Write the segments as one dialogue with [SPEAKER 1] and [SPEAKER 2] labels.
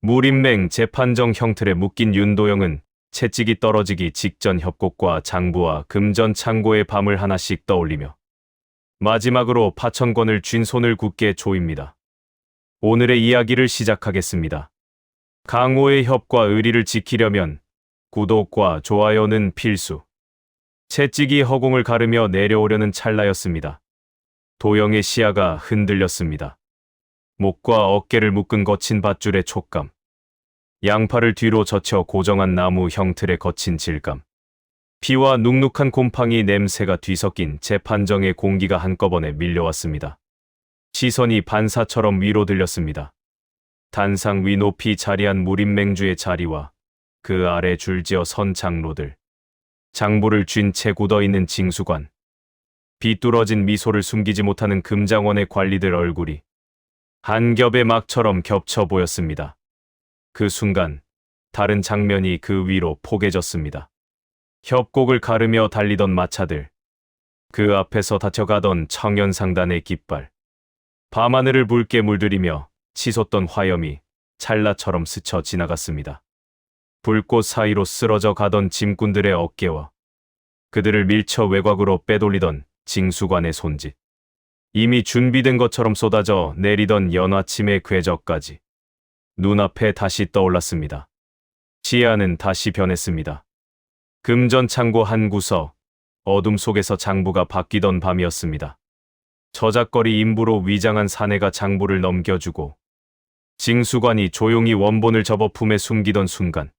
[SPEAKER 1] 무림맹 재판정 형틀에 묶인 윤도영은 채찍이 떨어지기 직전 협곡과 장부와 금전 창고의 밤을 하나씩 떠올리며 마지막으로 파천권을 쥔 손을 굳게 조입니다. 오늘의 이야기를 시작하겠습니다. 강호의 협과 의리를 지키려면 구독과 좋아요는 필수. 채찍이 허공을 가르며 내려오려는 찰나였습니다. 도영의 시야가 흔들렸습니다. 목과 어깨를 묶은 거친 밧줄의 촉감, 양팔을 뒤로 젖혀 고정한 나무 형틀의 거친 질감, 피와 눅눅한 곰팡이 냄새가 뒤섞인 재판정의 공기가 한꺼번에 밀려왔습니다. 시선이 반사처럼 위로 들렸습니다. 단상 위 높이 자리한 무림맹주의 자리와 그 아래 줄지어 선 장로들, 장부를 쥔 채 굳어있는 징수관, 비뚤어진 미소를 숨기지 못하는 금장원의 관리들 얼굴이 한 겹의 막처럼 겹쳐 보였습니다. 그 순간 다른 장면이 그 위로 포개졌습니다. 협곡을 가르며 달리던 마차들, 그 앞에서 다쳐가던 청연상단의 깃발, 밤하늘을 붉게 물들이며 치솟던 화염이 찰나처럼 스쳐 지나갔습니다. 불꽃 사이로 쓰러져 가던 짐꾼들의 어깨와 그들을 밀쳐 외곽으로 빼돌리던 징수관의 손짓, 이미 준비된 것처럼 쏟아져 내리던 연화침의 궤적까지 눈앞에 다시 떠올랐습니다. 시야는 다시 변했습니다. 금전 창고 한 구석, 어둠 속에서 장부가 바뀌던 밤이었습니다. 저작거리 인부로 위장한 사내가 장부를 넘겨주고 징수관이 조용히 원본을 접어 품에 숨기던 순간,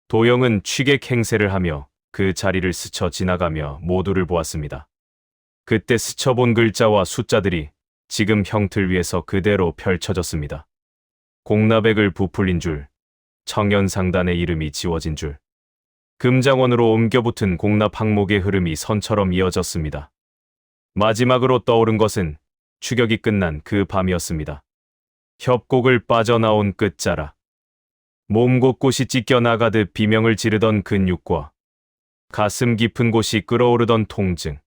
[SPEAKER 1] 도영은 취객 행세를 하며 그 자리를 스쳐 지나가며 모두를 보았습니다. 그때 스쳐본 글자와 숫자들이 지금 형틀 위에서 그대로 펼쳐졌습니다. 공납액을 부풀린 줄, 청연상단의 이름이 지워진 줄, 금장원으로 옮겨붙은 공납 항목의 흐름이 선처럼 이어졌습니다. 마지막으로 떠오른 것은 추격이 끝난 그 밤이었습니다. 협곡을 빠져나온 끝자락, 몸 곳곳이 찢겨나가듯 비명을 지르던 근육과 가슴 깊은 곳이 끓어오르던 통증,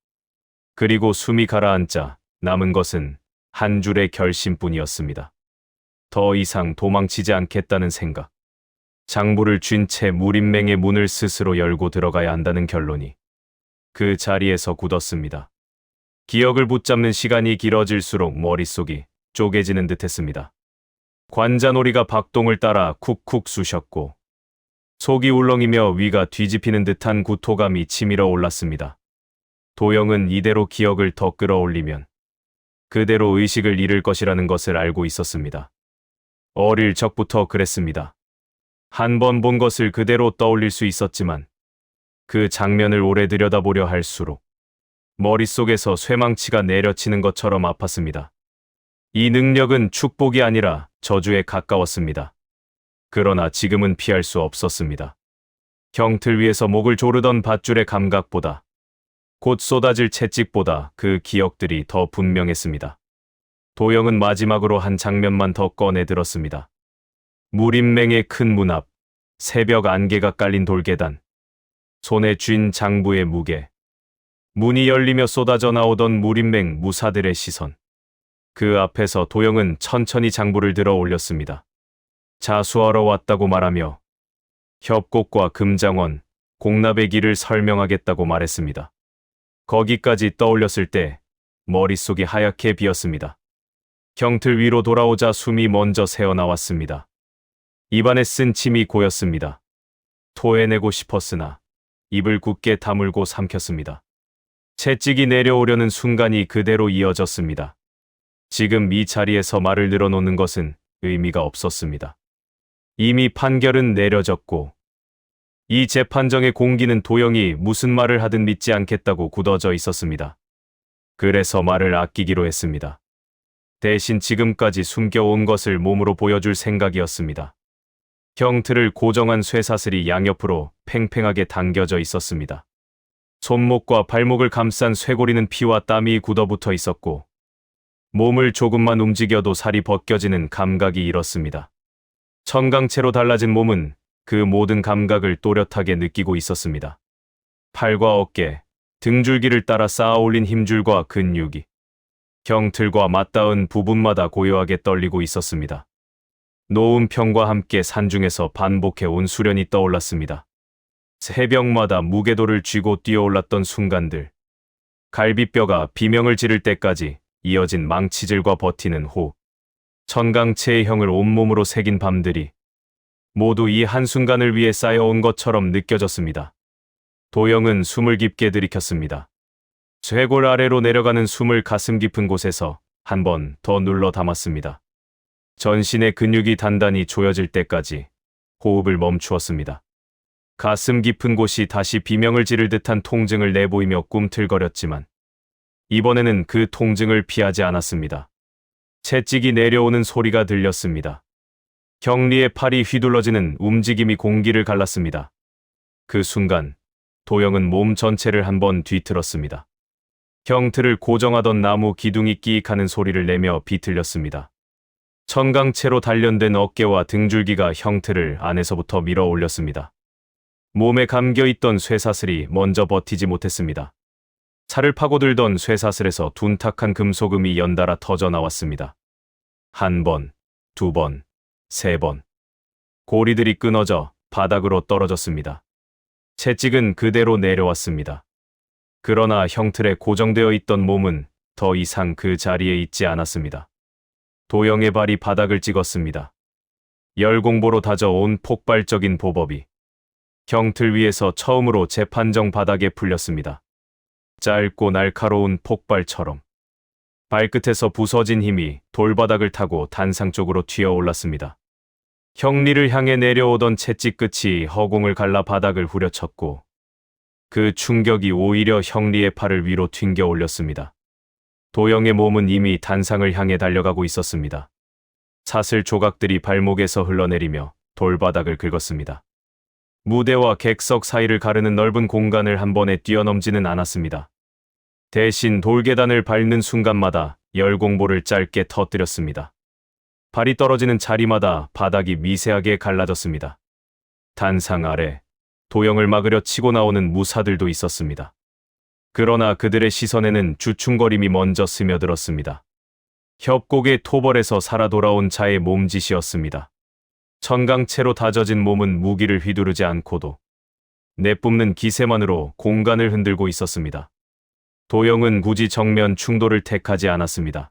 [SPEAKER 1] 그리고 숨이 가라앉자 남은 것은 한 줄의 결심뿐이었습니다. 더 이상 도망치지 않겠다는 생각, 장부를 쥔 채 무림맹의 문을 스스로 열고 들어가야 한다는 결론이 그 자리에서 굳었습니다. 기억을 붙잡는 시간이 길어질수록 머릿속이 쪼개지는 듯했습니다. 관자놀이가 박동을 따라 쿡쿡 쑤셨고 속이 울렁이며 위가 뒤집히는 듯한 구토감이 치밀어 올랐습니다. 도영은 이대로 기억을 더 끌어올리면 그대로 의식을 잃을 것이라는 것을 알고 있었습니다. 어릴 적부터 그랬습니다. 한 번 본 것을 그대로 떠올릴 수 있었지만 그 장면을 오래 들여다보려 할수록 머릿속에서 쇠망치가 내려치는 것처럼 아팠습니다. 이 능력은 축복이 아니라 저주에 가까웠습니다. 그러나 지금은 피할 수 없었습니다. 형틀 위에서 목을 조르던 밧줄의 감각보다, 곧 쏟아질 채찍보다 그 기억들이 더 분명했습니다. 도영은 마지막으로 한 장면만 더 꺼내 들었습니다. 무림맹의 큰 문 앞, 새벽 안개가 깔린 돌계단, 손에 쥔 장부의 무게, 문이 열리며 쏟아져 나오던 무림맹 무사들의 시선. 그 앞에서 도영은 천천히 장부를 들어 올렸습니다. 자수하러 왔다고 말하며 협곡과 금장원, 공납의 길을 설명하겠다고 말했습니다. 거기까지 떠올렸을 때 머릿속이 하얗게 비었습니다. 형틀 위로 돌아오자 숨이 먼저 새어나왔습니다. 입안에 쓴 침이 고였습니다. 토해내고 싶었으나 입을 굳게 다물고 삼켰습니다. 채찍이 내려오려는 순간이 그대로 이어졌습니다. 지금 이 자리에서 말을 늘어놓는 것은 의미가 없었습니다. 이미 판결은 내려졌고 이 재판정의 공기는 도영이 무슨 말을 하든 믿지 않겠다고 굳어져 있었습니다. 그래서 말을 아끼기로 했습니다. 대신 지금까지 숨겨온 것을 몸으로 보여줄 생각이었습니다. 형틀을 고정한 쇠사슬이 양옆으로 팽팽하게 당겨져 있었습니다. 손목과 발목을 감싼 쇠고리는 피와 땀이 굳어붙어 있었고 몸을 조금만 움직여도 살이 벗겨지는 감각이 일었습니다. 청강채로 달라진 몸은 그 모든 감각을 또렷하게 느끼고 있었습니다. 팔과 어깨, 등줄기를 따라 쌓아 올린 힘줄과 근육이 형틀과 맞닿은 부분마다 고요하게 떨리고 있었습니다. 노은평과 함께 산중에서 반복해 온 수련이 떠올랐습니다. 새벽마다 무게도를 쥐고 뛰어올랐던 순간들, 갈비뼈가 비명을 지를 때까지 이어진 망치질과 버티는 호흡, 천강체의 형을 온몸으로 새긴 밤들이 모두 이 한순간을 위해 쌓여온 것처럼 느껴졌습니다. 도영은 숨을 깊게 들이켰습니다. 쇄골 아래로 내려가는 숨을 가슴 깊은 곳에서 한 번 더 눌러 담았습니다. 전신의 근육이 단단히 조여질 때까지 호흡을 멈추었습니다. 가슴 깊은 곳이 다시 비명을 지를 듯한 통증을 내보이며 꿈틀거렸지만 이번에는 그 통증을 피하지 않았습니다. 채찍이 내려오는 소리가 들렸습니다. 경리의 팔이 휘둘러지는 움직임이 공기를 갈랐습니다. 그 순간 도영은 몸 전체를 한번 뒤틀었습니다. 형틀을 고정하던 나무 기둥이 끼익하는 소리를 내며 비틀렸습니다. 천강체로 단련된 어깨와 등줄기가 형틀을 안에서부터 밀어 올렸습니다. 몸에 감겨있던 쇠사슬이 먼저 버티지 못했습니다. 차를 파고들던 쇠사슬에서 둔탁한 금속음이 연달아 터져 나왔습니다. 한 번, 두 번, 세 번. 고리들이 끊어져 바닥으로 떨어졌습니다. 채찍은 그대로 내려왔습니다. 그러나 형틀에 고정되어 있던 몸은 더 이상 그 자리에 있지 않았습니다. 도영의 발이 바닥을 찍었습니다. 열공보로 다져온 폭발적인 보법이 형틀 위에서 처음으로 재판정 바닥에 풀렸습니다. 짧고 날카로운 폭발처럼 발끝에서 부서진 힘이 돌바닥을 타고 단상 쪽으로 튀어올랐습니다. 형리를 향해 내려오던 채찍 끝이 허공을 갈라 바닥을 후려쳤고 그 충격이 오히려 형리의 팔을 위로 튕겨 올렸습니다. 도영의 몸은 이미 단상을 향해 달려가고 있었습니다. 사슬 조각들이 발목에서 흘러내리며 돌바닥을 긁었습니다. 무대와 객석 사이를 가르는 넓은 공간을 한 번에 뛰어넘지는 않았습니다. 대신 돌계단을 밟는 순간마다 열공보를 짧게 터뜨렸습니다. 발이 떨어지는 자리마다 바닥이 미세하게 갈라졌습니다. 단상 아래 도영을 막으려 치고 나오는 무사들도 있었습니다. 그러나 그들의 시선에는 주춤거림이 먼저 스며들었습니다. 협곡의 토벌에서 살아 돌아온 자의 몸짓이었습니다. 천강체로 다져진 몸은 무기를 휘두르지 않고도 내뿜는 기세만으로 공간을 흔들고 있었습니다. 도영은 굳이 정면 충돌을 택하지 않았습니다.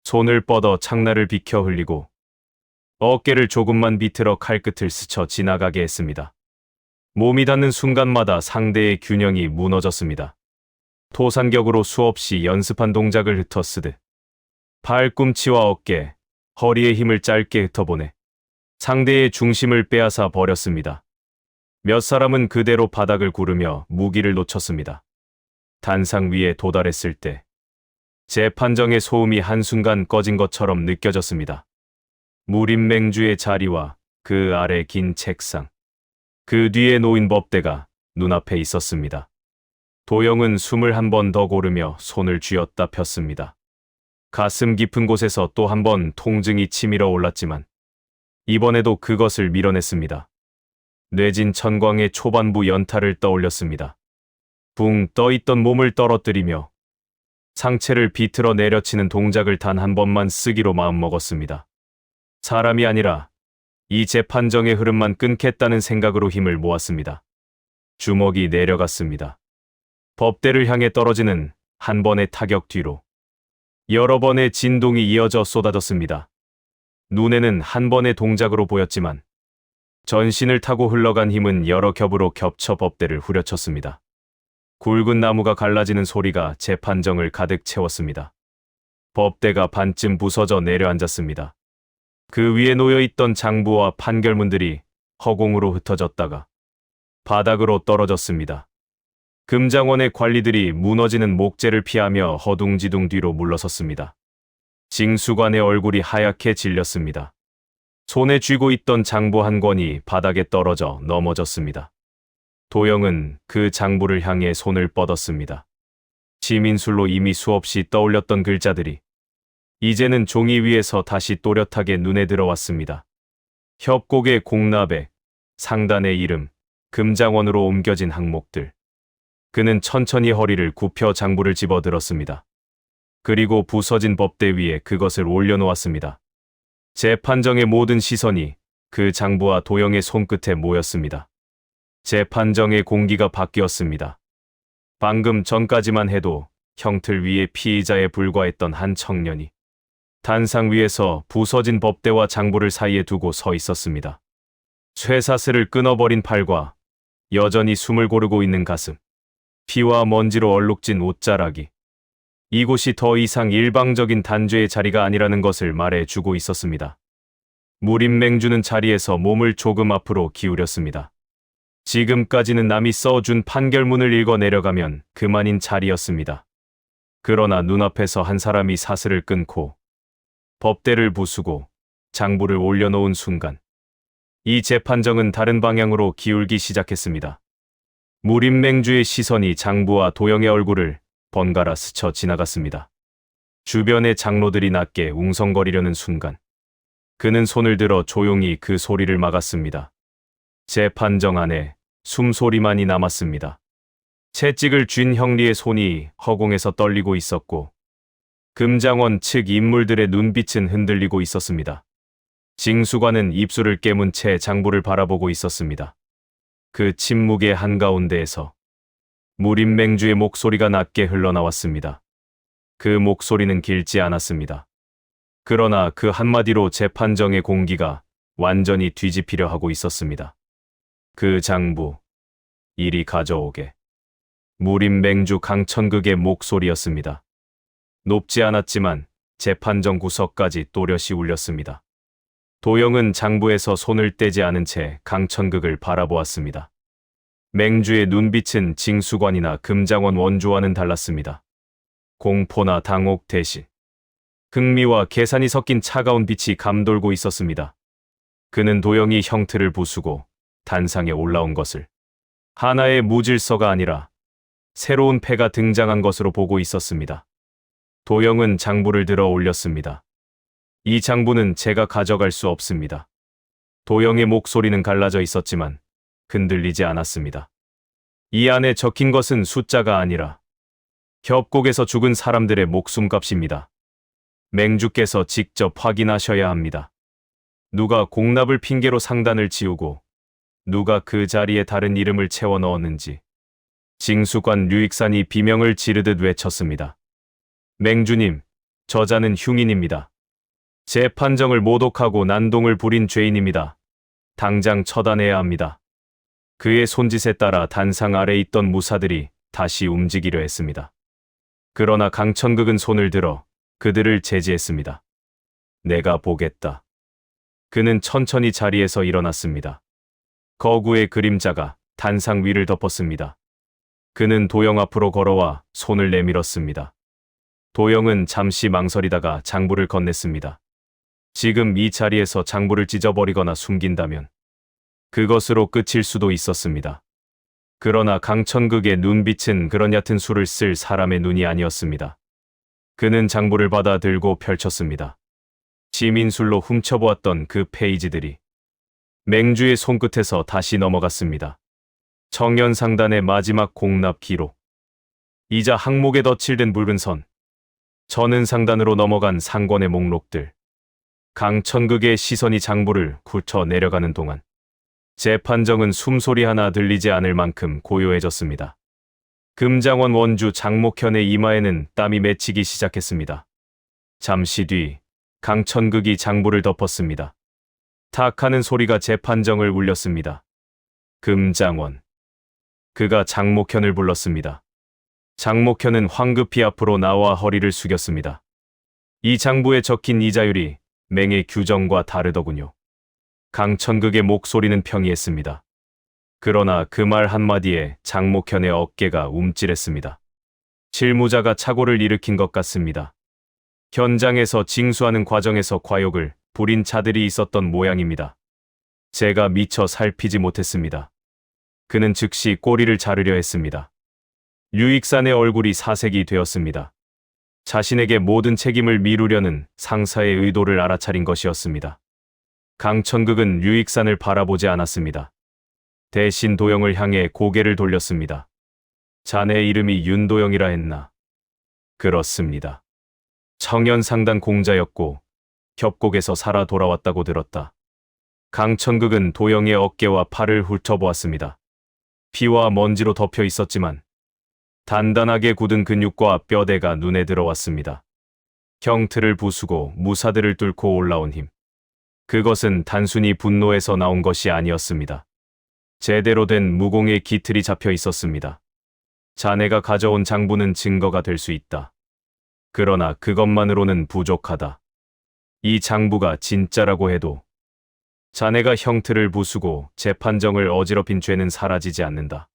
[SPEAKER 1] 손을 뻗어 창날을 비켜 흘리고 어깨를 조금만 비틀어 칼끝을 스쳐 지나가게 했습니다. 몸이 닿는 순간마다 상대의 균형이 무너졌습니다. 토산격으로 수없이 연습한 동작을 흩어쓰듯 발꿈치와 어깨, 허리의 힘을 짧게 흩어보내 상대의 중심을 빼앗아 버렸습니다. 몇 사람은 그대로 바닥을 구르며 무기를 놓쳤습니다. 단상 위에 도달했을 때 재판정의 소음이 한순간 꺼진 것처럼 느껴졌습니다. 무림맹주의 자리와 그 아래 긴 책상, 그 뒤에 놓인 법대가 눈앞에 있었습니다. 도영은 숨을 한 번 더 고르며 손을 쥐었다 폈습니다. 가슴 깊은 곳에서 또 한 번 통증이 치밀어 올랐지만 이번에도 그것을 밀어냈습니다. 뇌진 천광의 초반부 연타를 떠올렸습니다. 붕 떠있던 몸을 떨어뜨리며 상체를 비틀어 내려치는 동작을 단 한 번만 쓰기로 마음먹었습니다. 사람이 아니라 이 재판정의 흐름만 끊겠다는 생각으로 힘을 모았습니다. 주먹이 내려갔습니다. 법대를 향해 떨어지는 한 번의 타격 뒤로 여러 번의 진동이 이어져 쏟아졌습니다. 눈에는 한 번의 동작으로 보였지만 전신을 타고 흘러간 힘은 여러 겹으로 겹쳐 법대를 후려쳤습니다. 굵은 나무가 갈라지는 소리가 재판정을 가득 채웠습니다. 법대가 반쯤 부서져 내려앉았습니다. 그 위에 놓여있던 장부와 판결문들이 허공으로 흩어졌다가 바닥으로 떨어졌습니다. 금장원의 관리들이 무너지는 목재를 피하며 허둥지둥 뒤로 물러섰습니다. 징수관의 얼굴이 하얗게 질렸습니다. 손에 쥐고 있던 장부 한 권이 바닥에 떨어져 넘어졌습니다. 도영은 그 장부를 향해 손을 뻗었습니다. 지민술로 이미 수없이 떠올렸던 글자들이 이제는 종이 위에서 다시 또렷하게 눈에 들어왔습니다. 협곡의 공납액, 상단의 이름, 금장원으로 옮겨진 항목들. 그는 천천히 허리를 굽혀 장부를 집어들었습니다. 그리고 부서진 법대 위에 그것을 올려놓았습니다. 재판정의 모든 시선이 그 장부와 도영의 손끝에 모였습니다. 재판정의 공기가 바뀌었습니다. 방금 전까지만 해도 형틀 위에 피의자에 불과했던 한 청년이 단상 위에서 부서진 법대와 장부를 사이에 두고 서 있었습니다. 쇠사슬을 끊어버린 팔과 여전히 숨을 고르고 있는 가슴, 피와 먼지로 얼룩진 옷자락이 이곳이 더 이상 일방적인 단죄의 자리가 아니라는 것을 말해주고 있었습니다. 무림맹주는 자리에서 몸을 조금 앞으로 기울였습니다. 지금까지는 남이 써준 판결문을 읽어 내려가면 그만인 자리였습니다. 그러나 눈앞에서 한 사람이 사슬을 끊고 법대를 부수고 장부를 올려놓은 순간 이 재판정은 다른 방향으로 기울기 시작했습니다. 무림맹주의 시선이 장부와 도영의 얼굴을 번갈아 스쳐 지나갔습니다. 주변의 장로들이 낮게 웅성거리려는 순간 그는 손을 들어 조용히 그 소리를 막았습니다. 재판정 안에 숨소리만이 남았습니다. 채찍을 쥔 형리의 손이 허공에서 떨리고 있었고 금장원 측 인물들의 눈빛은 흔들리고 있었습니다. 징수관은 입술을 깨문 채 장부를 바라보고 있었습니다. 그 침묵의 한가운데에서 무림맹주의 목소리가 낮게 흘러나왔습니다. 그 목소리는 길지 않았습니다. 그러나 그 한마디로 재판정의 공기가 완전히 뒤집히려 하고 있었습니다. 그 장부, 이리 가져오게. 무림맹주 강천극의 목소리였습니다. 높지 않았지만 재판정 구석까지 또렷이 울렸습니다. 도영은 장부에서 손을 떼지 않은 채 강천극을 바라보았습니다. 맹주의 눈빛은 징수관이나 금장원 원주와는 달랐습니다. 공포나 당혹 대신 흥미와 계산이 섞인 차가운 빛이 감돌고 있었습니다. 그는 도영이 형틀을 부수고 단상에 올라온 것을 하나의 무질서가 아니라 새로운 패가 등장한 것으로 보고 있었습니다. 도영은 장부를 들어 올렸습니다. 이 장부는 제가 가져갈 수 없습니다. 도영의 목소리는 갈라져 있었지만 흔들리지 않았습니다. 이 안에 적힌 것은 숫자가 아니라 협곡에서 죽은 사람들의 목숨값입니다. 맹주께서 직접 확인하셔야 합니다. 누가 공납을 핑계로 상단을 지우고 누가 그 자리에 다른 이름을 채워 넣었는지. 징수관 류익산이 비명을 지르듯 외쳤습니다. 맹주님, 저자는 흉인입니다. 재판정을 모독하고 난동을 부린 죄인입니다. 당장 처단해야 합니다. 그의 손짓에 따라 단상 아래 있던 무사들이 다시 움직이려 했습니다. 그러나 강천극은 손을 들어 그들을 제지했습니다. 내가 보겠다. 그는 천천히 자리에서 일어났습니다. 거구의 그림자가 단상 위를 덮었습니다. 그는 도영 앞으로 걸어와 손을 내밀었습니다. 도영은 잠시 망설이다가 장부를 건넸습니다. 지금 이 자리에서 장부를 찢어버리거나 숨긴다면 그것으로 끝일 수도 있었습니다. 그러나 강천극의 눈빛은 그런 얕은 수를 쓸 사람의 눈이 아니었습니다. 그는 장부를 받아 들고 펼쳤습니다. 지민술로 훔쳐보았던 그 페이지들이 맹주의 손끝에서 다시 넘어갔습니다. 청년상단의 마지막 공납 기록, 이자 항목에 덧칠된 붉은 선, 전은상단으로 넘어간 상권의 목록들. 강천극의 시선이 장부를 훑어 내려가는 동안 재판정은 숨소리 하나 들리지 않을 만큼 고요해졌습니다. 금장원 원주 장목현의 이마에는 땀이 맺히기 시작했습니다. 잠시 뒤 강천극이 장부를 덮었습니다. 탁 하는 소리가 재판정을 울렸습니다. 금장원. 그가 장목현을 불렀습니다. 장목현은 황급히 앞으로 나와 허리를 숙였습니다. 이 장부에 적힌 이자율이 맹의 규정과 다르더군요. 강천극의 목소리는 평이했습니다. 그러나 그 말 한마디에 장목현의 어깨가 움찔했습니다. 실무자가 착오를 일으킨 것 같습니다. 현장에서 징수하는 과정에서 과욕을 부린 자들이 있었던 모양입니다. 제가 미처 살피지 못했습니다. 그는 즉시 꼬리를 자르려 했습니다. 류익산의 얼굴이 사색이 되었습니다. 자신에게 모든 책임을 미루려는 상사의 의도를 알아차린 것이었습니다. 강천극은 류익산을 바라보지 않았습니다. 대신 도영을 향해 고개를 돌렸습니다. 자네 이름이 윤도영이라 했나? 그렇습니다. 청년상단 공자였고 협곡에서 살아 돌아왔다고 들었다. 강천극은 도영의 어깨와 팔을 훑어보았습니다. 피와 먼지로 덮여 있었지만 단단하게 굳은 근육과 뼈대가 눈에 들어왔습니다. 형틀을 부수고 무사들을 뚫고 올라온 힘. 그것은 단순히 분노에서 나온 것이 아니었습니다. 제대로 된 무공의 기틀이 잡혀 있었습니다. 자네가 가져온 장부는 증거가 될 수 있다. 그러나 그것만으로는 부족하다. 이 장부가 진짜라고 해도 자네가 형틀을 부수고 재판정을 어지럽힌 죄는 사라지지 않는다.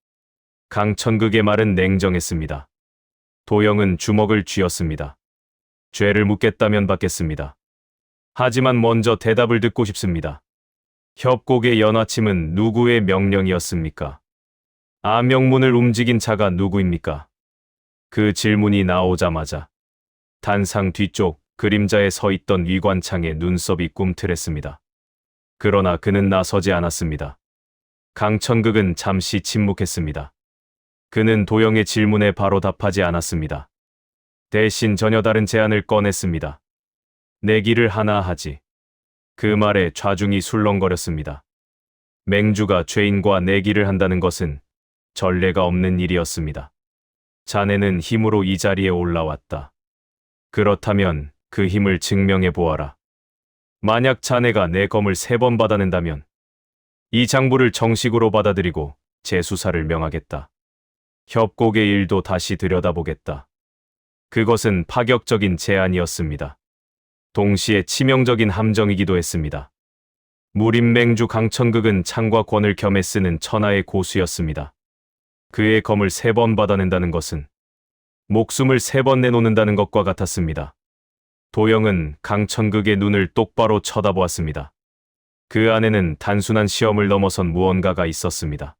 [SPEAKER 1] 강천극의 말은 냉정했습니다. 도영은 주먹을 쥐었습니다. 죄를 묻겠다면 받겠습니다. 하지만 먼저 대답을 듣고 싶습니다. 협곡의 연화침은 누구의 명령이었습니까? 아명문을 움직인 자가 누구입니까? 그 질문이 나오자마자 단상 뒤쪽 그림자에 서 있던 위관창의 눈썹이 꿈틀했습니다. 그러나 그는 나서지 않았습니다. 강천극은 잠시 침묵했습니다. 그는 도영의 질문에 바로 답하지 않았습니다. 대신 전혀 다른 제안을 꺼냈습니다. 내기를 하나 하지. 그 말에 좌중이 술렁거렸습니다. 맹주가 죄인과 내기를 한다는 것은 전례가 없는 일이었습니다. 자네는 힘으로 이 자리에 올라왔다. 그렇다면 그 힘을 증명해 보아라. 만약 자네가 내 검을 3번 받아낸다면 이 장부를 정식으로 받아들이고 재수사를 명하겠다. 협곡의 일도 다시 들여다보겠다. 그것은 파격적인 제안이었습니다. 동시에 치명적인 함정이기도 했습니다. 무림맹주 강천극은 창과 권을 겸해 쓰는 천하의 고수였습니다. 그의 검을 3번 받아낸다는 것은 목숨을 3번 내놓는다는 것과 같았습니다. 도영은 강천극의 눈을 똑바로 쳐다보았습니다. 그 안에는 단순한 시험을 넘어선 무언가가 있었습니다.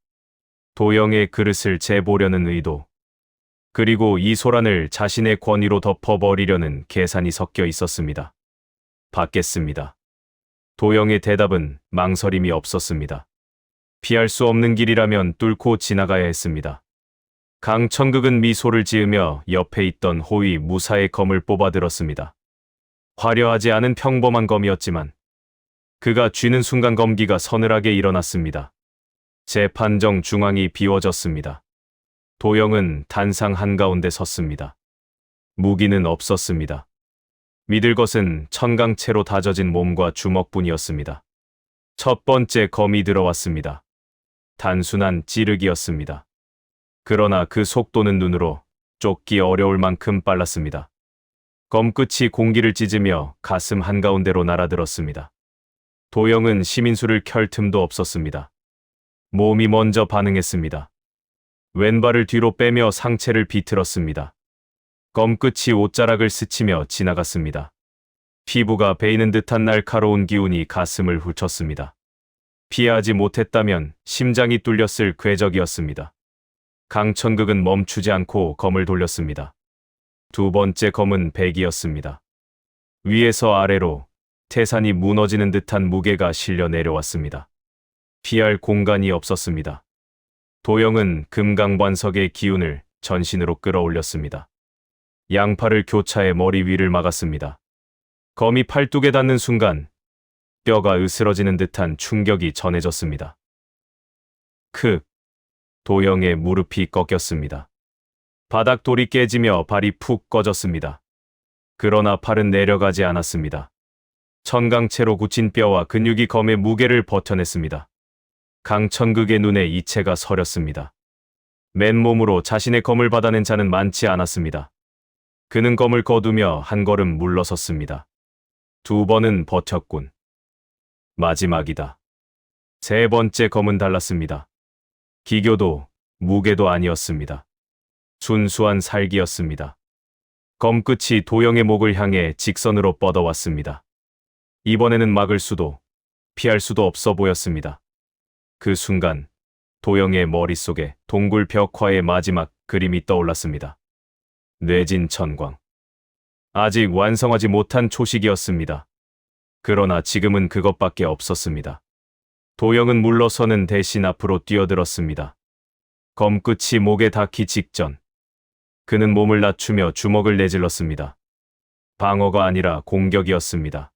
[SPEAKER 1] 도영의 그릇을 재보려는 의도, 그리고 이 소란을 자신의 권위로 덮어버리려는 계산이 섞여 있었습니다. 받겠습니다. 도영의 대답은 망설임이 없었습니다. 피할 수 없는 길이라면 뚫고 지나가야 했습니다. 강천극은 미소를 지으며 옆에 있던 호위 무사의 검을 뽑아들었습니다. 화려하지 않은 평범한 검이었지만 그가 쥐는 순간 검기가 서늘하게 일어났습니다. 재판정 중앙이 비워졌습니다. 도영은 단상 한가운데 섰습니다. 무기는 없었습니다. 믿을 것은 천강채로 다져진 몸과 주먹뿐이었습니다. 첫 번째 검이 들어왔습니다. 단순한 찌르기였습니다. 그러나 그 속도는 눈으로 쫓기 어려울 만큼 빨랐습니다. 검끝이 공기를 찢으며 가슴 한가운데로 날아들었습니다. 도영은 시민수를 켤 틈도 없었습니다. 몸이 먼저 반응했습니다. 왼발을 뒤로 빼며 상체를 비틀었습니다. 검끝이 옷자락을 스치며 지나갔습니다. 피부가 베이는 듯한 날카로운 기운이 가슴을 훑었습니다. 피하지 못했다면 심장이 뚫렸을 궤적이었습니다. 강천극은 멈추지 않고 검을 돌렸습니다. 두 번째 검은 백이었습니다. 위에서 아래로 태산이 무너지는 듯한 무게가 실려 내려왔습니다. 피할 공간이 없었습니다. 도영은 금강반석의 기운을 전신으로 끌어올렸습니다. 양팔을 교차해 머리 위를 막았습니다. 검이 팔뚝에 닿는 순간 뼈가 으스러지는 듯한 충격이 전해졌습니다. 도영의 무릎이 꺾였습니다. 바닥 돌이 깨지며 발이 푹 꺼졌습니다. 그러나 팔은 내려가지 않았습니다. 천강채로 굳힌 뼈와 근육이 검의 무게를 버텨냈습니다. 강천극의 눈에 이체가 서렸습니다. 맨몸으로 자신의 검을 받아낸 자는 많지 않았습니다. 그는 검을 거두며 한 걸음 물러섰습니다. 2번은 버텼군. 마지막이다. 3번째 검은 달랐습니다. 기교도 무게도 아니었습니다. 순수한 살기였습니다. 검끝이 도영의 목을 향해 직선으로 뻗어왔습니다. 이번에는 막을 수도 피할 수도 없어 보였습니다. 그 순간 도영의 머릿속에 동굴 벽화의 마지막 그림이 떠올랐습니다. 뇌진 천광. 아직 완성하지 못한 초식이었습니다. 그러나 지금은 그것밖에 없었습니다. 도영은 물러서는 대신 앞으로 뛰어들었습니다. 검끝이 목에 닿기 직전 그는 몸을 낮추며 주먹을 내질렀습니다. 방어가 아니라 공격이었습니다.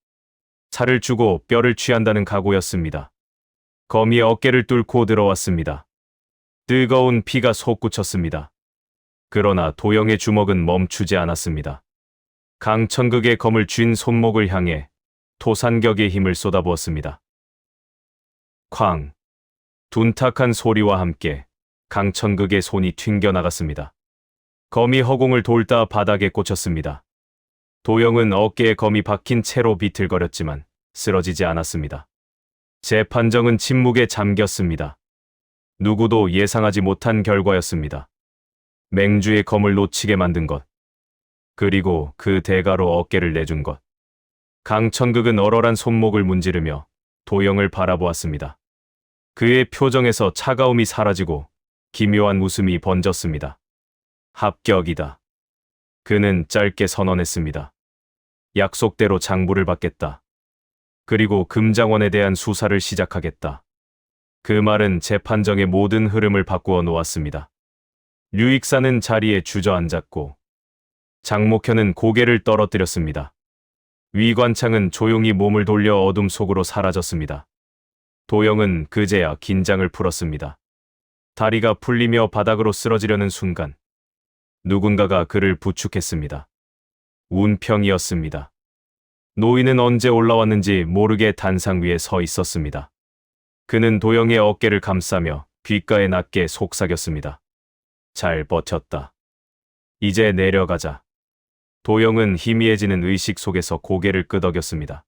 [SPEAKER 1] 살을 주고 뼈를 취한다는 각오였습니다. 거미의 어깨를 뚫고 들어왔습니다. 뜨거운 피가 솟구쳤습니다. 그러나 도영의 주먹은 멈추지 않았습니다. 강천극의 검을 쥔 손목을 향해 토산격의 힘을 쏟아부었습니다. 쾅! 둔탁한 소리와 함께 강천극의 손이 튕겨나갔습니다. 검이 허공을 돌다 바닥에 꽂혔습니다. 도영은 어깨에 검이 박힌 채로 비틀거렸지만 쓰러지지 않았습니다. 재판정은 침묵에 잠겼습니다. 누구도 예상하지 못한 결과였습니다. 맹주의 검을 놓치게 만든 것, 그리고 그 대가로 어깨를 내준 것. 강천극은 얼얼한 손목을 문지르며 도영을 바라보았습니다. 그의 표정에서 차가움이 사라지고 기묘한 웃음이 번졌습니다. 합격이다. 그는 짧게 선언했습니다. 약속대로 장부를 받겠다. 그리고 금장원에 대한 수사를 시작하겠다. 그 말은 재판정의 모든 흐름을 바꾸어 놓았습니다. 류익사는 자리에 주저앉았고 장목현은 고개를 떨어뜨렸습니다. 위관창은 조용히 몸을 돌려 어둠 속으로 사라졌습니다. 도영은 그제야 긴장을 풀었습니다. 다리가 풀리며 바닥으로 쓰러지려는 순간 누군가가 그를 부축했습니다. 운평이었습니다. 노인은 언제 올라왔는지 모르게 단상 위에 서 있었습니다. 그는 도영의 어깨를 감싸며 귓가에 낮게 속삭였습니다. 잘 버텼다. 이제 내려가자. 도영은 희미해지는 의식 속에서 고개를 끄덕였습니다.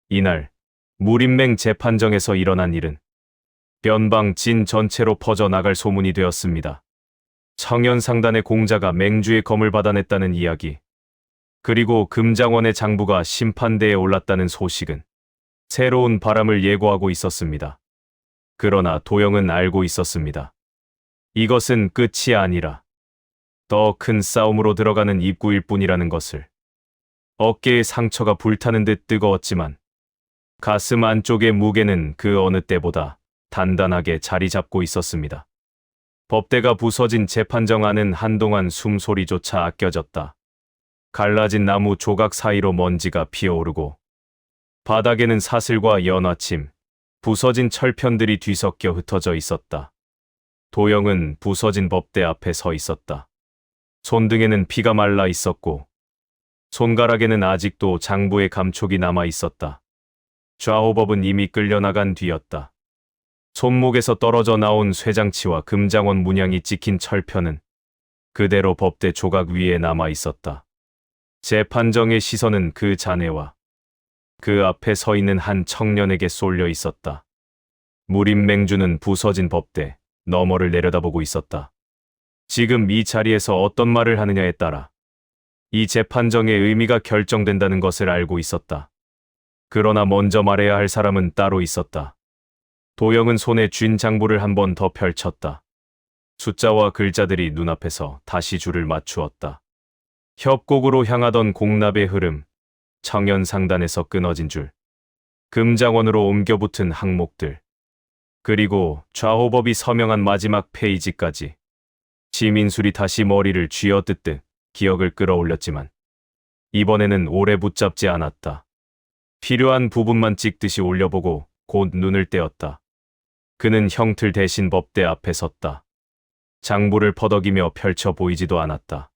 [SPEAKER 1] 이날 무림맹 재판정에서 일어난 일은 변방 진 전체로 퍼져나갈 소문이 되었습니다. 청년상단의 공자가 맹주의 검을 받아냈다는 이야기, 그리고 금장원의 장부가 심판대에 올랐다는 소식은 새로운 바람을 예고하고 있었습니다. 그러나 도영은 알고 있었습니다. 이것은 끝이 아니라 더 큰 싸움으로 들어가는 입구일 뿐이라는 것을. 어깨의 상처가 불타는 듯 뜨거웠지만 가슴 안쪽의 무게는 그 어느 때보다 단단하게 자리 잡고 있었습니다. 법대가 부서진 재판정 안은 한동안 숨소리조차 아껴졌다. 갈라진 나무 조각 사이로 먼지가 피어오르고 바닥에는 사슬과 연화침, 부서진 철편들이 뒤섞여 흩어져 있었다. 도영은 부서진 법대 앞에 서 있었다. 손등에는 피가 말라 있었고 손가락에는 아직도 장부의 감촉이 남아 있었다. 좌호법은 이미 끌려나간 뒤였다. 손목에서 떨어져 나온 쇠장치와 금장원 문양이 찍힌 철편은 그대로 법대 조각 위에 남아 있었다. 재판정의 시선은 그 잔해와 그 앞에 서 있는 한 청년에게 쏠려 있었다. 무림맹주는 부서진 법대 너머를 내려다보고 있었다. 지금 이 자리에서 어떤 말을 하느냐에 따라 이 재판정의 의미가 결정된다는 것을 알고 있었다. 그러나 먼저 말해야 할 사람은 따로 있었다. 도영은 손에 쥔 장부를 한 번 더 펼쳤다. 숫자와 글자들이 눈앞에서 다시 줄을 맞추었다. 협곡으로 향하던 공납의 흐름, 청년상단에서 끊어진 줄, 금장원으로 옮겨붙은 항목들, 그리고 좌호법이 서명한 마지막 페이지까지. 지민술이 다시 머리를 쥐어뜯듯 기억을 끌어올렸지만 이번에는 오래 붙잡지 않았다. 필요한 부분만 찍듯이 올려보고 곧 눈을 떼었다. 그는 형틀 대신 법대 앞에 섰다. 장부를 퍼덕이며 펼쳐 보이지도 않았다.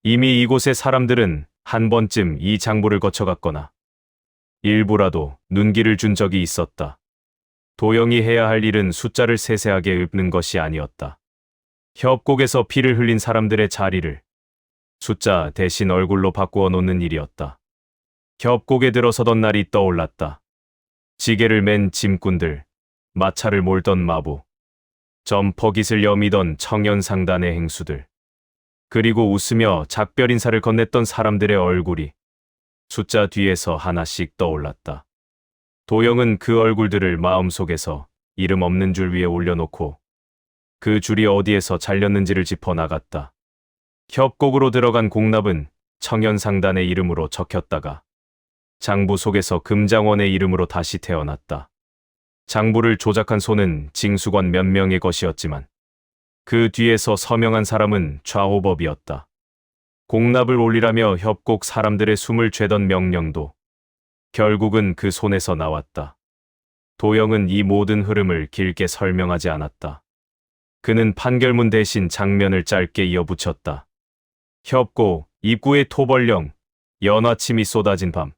[SPEAKER 1] 이미 이곳의 사람들은 한 번쯤 이 장부를 거쳐갔거나 일부라도 눈길을 준 적이 있었다. 도영이 해야 할 일은 숫자를 세세하게 읊는 것이 아니었다. 협곡에서 피를 흘린 사람들의 자리를 숫자 대신 얼굴로 바꾸어 놓는 일이었다. 협곡에 들어서던 날이 떠올랐다. 지게를 맨 짐꾼들, 마차를 몰던 마부, 점퍼깃을 여미던 청년상단의 행수들, 그리고 웃으며 작별 인사를 건넸던 사람들의 얼굴이 숫자 뒤에서 하나씩 떠올랐다. 도영은 그 얼굴들을 마음속에서 이름 없는 줄 위에 올려놓고 그 줄이 어디에서 잘렸는지를 짚어나갔다. 협곡으로 들어간 공납은 청년상단의 이름으로 적혔다가 장부 속에서 금장원의 이름으로 다시 태어났다. 장부를 조작한 손은 징수관 몇 명의 것이었지만 그 뒤에서 서명한 사람은 좌호법이었다. 공납을 올리라며 협곡 사람들의 숨을 죄던 명령도 결국은 그 손에서 나왔다. 도영은 이 모든 흐름을 길게 설명하지 않았다. 그는 판결문 대신 장면을 짧게 이어붙였다. 협고, 입구의 토벌령, 연화침이 쏟아진 밤.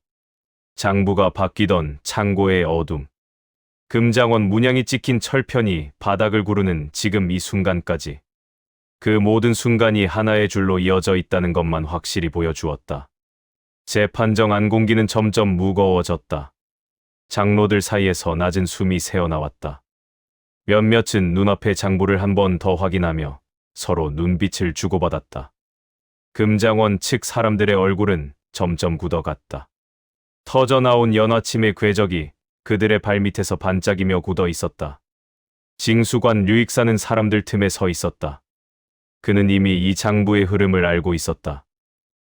[SPEAKER 1] 장부가 바뀌던 창고의 어둠. 금장원 문양이 찍힌 철편이 바닥을 구르는 지금 이 순간까지. 그 모든 순간이 하나의 줄로 이어져 있다는 것만 확실히 보여주었다. 재판정 안공기는 점점 무거워졌다. 장로들 사이에서 낮은 숨이 새어나왔다. 몇몇은 눈앞의 장부를 한 번 더 확인하며 서로 눈빛을 주고받았다. 금장원 측 사람들의 얼굴은 점점 굳어갔다. 터져나온 연화침의 궤적이 그들의 발밑에서 반짝이며 굳어 있었다. 징수관 류익사는 사람들 틈에 서 있었다. 그는 이미 이 장부의 흐름을 알고 있었다.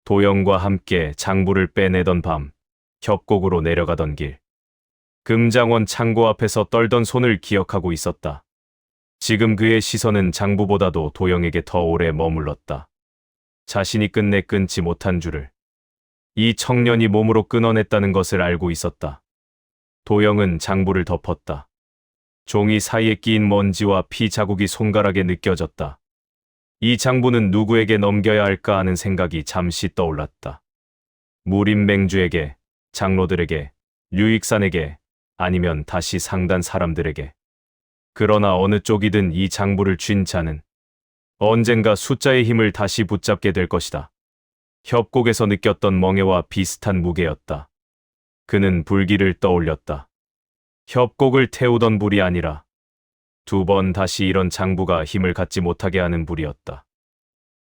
[SPEAKER 1] 도영과 함께 장부를 빼내던 밤, 협곡으로 내려가던 길. 금장원 창고 앞에서 떨던 손을 기억하고 있었다. 지금 그의 시선은 장부보다도 도영에게 더 오래 머물렀다. 자신이 끝내 끊지 못한 줄을. 이 청년이 몸으로 끊어냈다는 것을 알고 있었다. 도영은 장부를 덮었다. 종이 사이에 끼인 먼지와 피 자국이 손가락에 느껴졌다. 이 장부는 누구에게 넘겨야 할까 하는 생각이 잠시 떠올랐다. 무림맹주에게, 장로들에게, 류익산에게, 아니면 다시 상단 사람들에게. 그러나 어느 쪽이든 이 장부를 쥔 자는 언젠가 숫자의 힘을 다시 붙잡게 될 것이다. 협곡에서 느꼈던 멍해와 비슷한 무게였다. 그는 불길을 떠올렸다. 협곡을 태우던 불이 아니라 2번 다시 이런 장부가 힘을 갖지 못하게 하는 불이었다.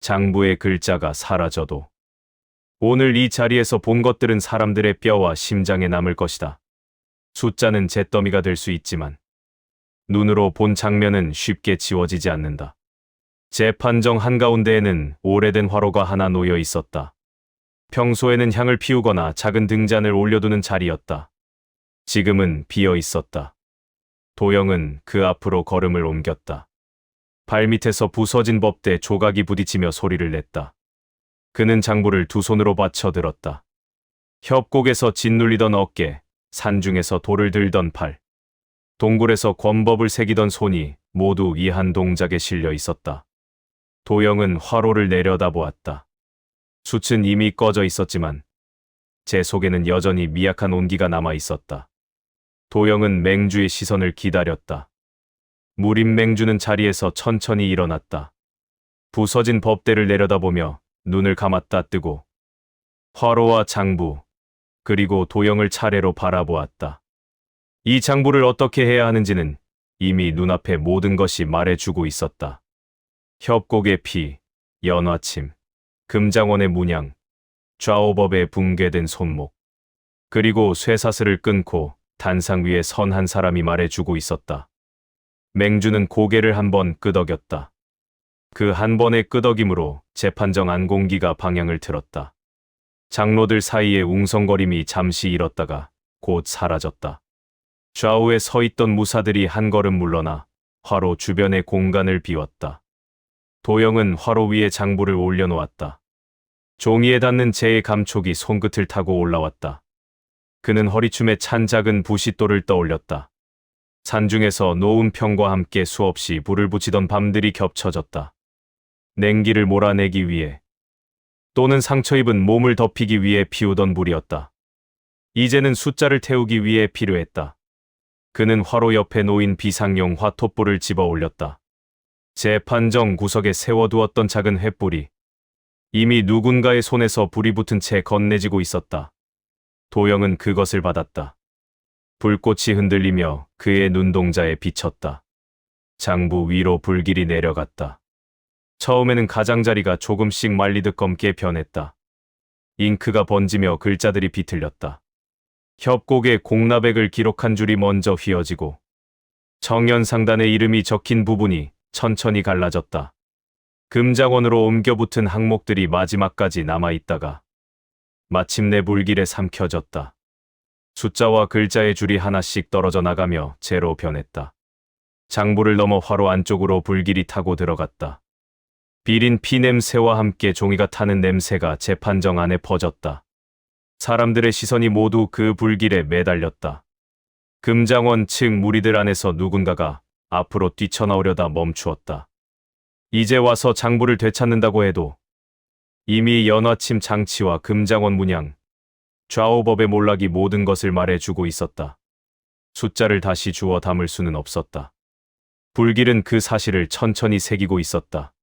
[SPEAKER 1] 장부의 글자가 사라져도 오늘 이 자리에서 본 것들은 사람들의 뼈와 심장에 남을 것이다. 숫자는 잿더미가 될 수 있지만 눈으로 본 장면은 쉽게 지워지지 않는다. 재판정 한가운데에는 오래된 화로가 하나 놓여 있었다. 평소에는 향을 피우거나 작은 등잔을 올려두는 자리였다. 지금은 비어 있었다. 도영은 그 앞으로 걸음을 옮겼다. 발밑에서 부서진 법대 조각이 부딪히며 소리를 냈다. 그는 장부를 두 손으로 받쳐 들었다. 협곡에서 짓눌리던 어깨, 산중에서 돌을 들던 팔, 동굴에서 권법을 새기던 손이 모두 이 한 동작에 실려 있었다. 도영은 화로를 내려다보았다. 숯은 이미 꺼져 있었지만 제 속에는 여전히 미약한 온기가 남아 있었다. 도영은 맹주의 시선을 기다렸다. 무림 맹주는 자리에서 천천히 일어났다. 부서진 법대를 내려다보며 눈을 감았다 뜨고 화로와 장부, 그리고 도영을 차례로 바라보았다. 이 장부를 어떻게 해야 하는지는 이미 눈앞에 모든 것이 말해주고 있었다. 협곡의 피, 연화침, 금장원의 문양, 좌오법의 붕괴된 손목, 그리고 쇠사슬을 끊고 단상 위에 선 한 사람이 말해주고 있었다. 맹주는 고개를 한번 끄덕였다. 그 한 번의 끄덕임으로 재판정 안공기가 방향을 틀었다. 장로들 사이의 웅성거림이 잠시 일었다가 곧 사라졌다. 좌우에 서 있던 무사들이 한 걸음 물러나 화로 주변의 공간을 비웠다. 도영은 화로 위에 장부를 올려놓았다. 종이에 닿는 재의 감촉이 손끝을 타고 올라왔다. 그는 허리춤에 찬 작은 부싯돌을 떠올렸다. 산중에서 놓은 평과 함께 수없이 불을 붙이던 밤들이 겹쳐졌다. 냉기를 몰아내기 위해 또는 상처 입은 몸을 덮이기 위해 피우던 불이었다. 이제는 숫자를 태우기 위해 필요했다. 그는 화로 옆에 놓인 비상용 화톱불을 집어 올렸다. 재판정 구석에 세워두었던 작은 횃불이 이미 누군가의 손에서 불이 붙은 채 건네지고 있었다. 도영은 그것을 받았다. 불꽃이 흔들리며 그의 눈동자에 비쳤다. 장부 위로 불길이 내려갔다. 처음에는 가장자리가 조금씩 말리듯 검게 변했다. 잉크가 번지며 글자들이 비틀렸다. 협곡의 공라백을 기록한 줄이 먼저 휘어지고 정연상단의 이름이 적힌 부분이 천천히 갈라졌다. 금장원으로 옮겨붙은 항목들이 마지막까지 남아있다가 마침내 불길에 삼켜졌다. 숫자와 글자의 줄이 하나씩 떨어져 나가며 재로 변했다. 장부를 넘어 화로 안쪽으로 불길이 타고 들어갔다. 비린 피냄새와 함께 종이가 타는 냄새가 재판정 안에 퍼졌다. 사람들의 시선이 모두 그 불길에 매달렸다. 금장원 측 무리들 안에서 누군가가 앞으로 뛰쳐나오려다 멈추었다. 이제 와서 장부를 되찾는다고 해도 이미 연화침 장치와 금장원 문양, 좌우법의 몰락이 모든 것을 말해주고 있었다. 숫자를 다시 주워 담을 수는 없었다. 불길은 그 사실을 천천히 새기고 있었다.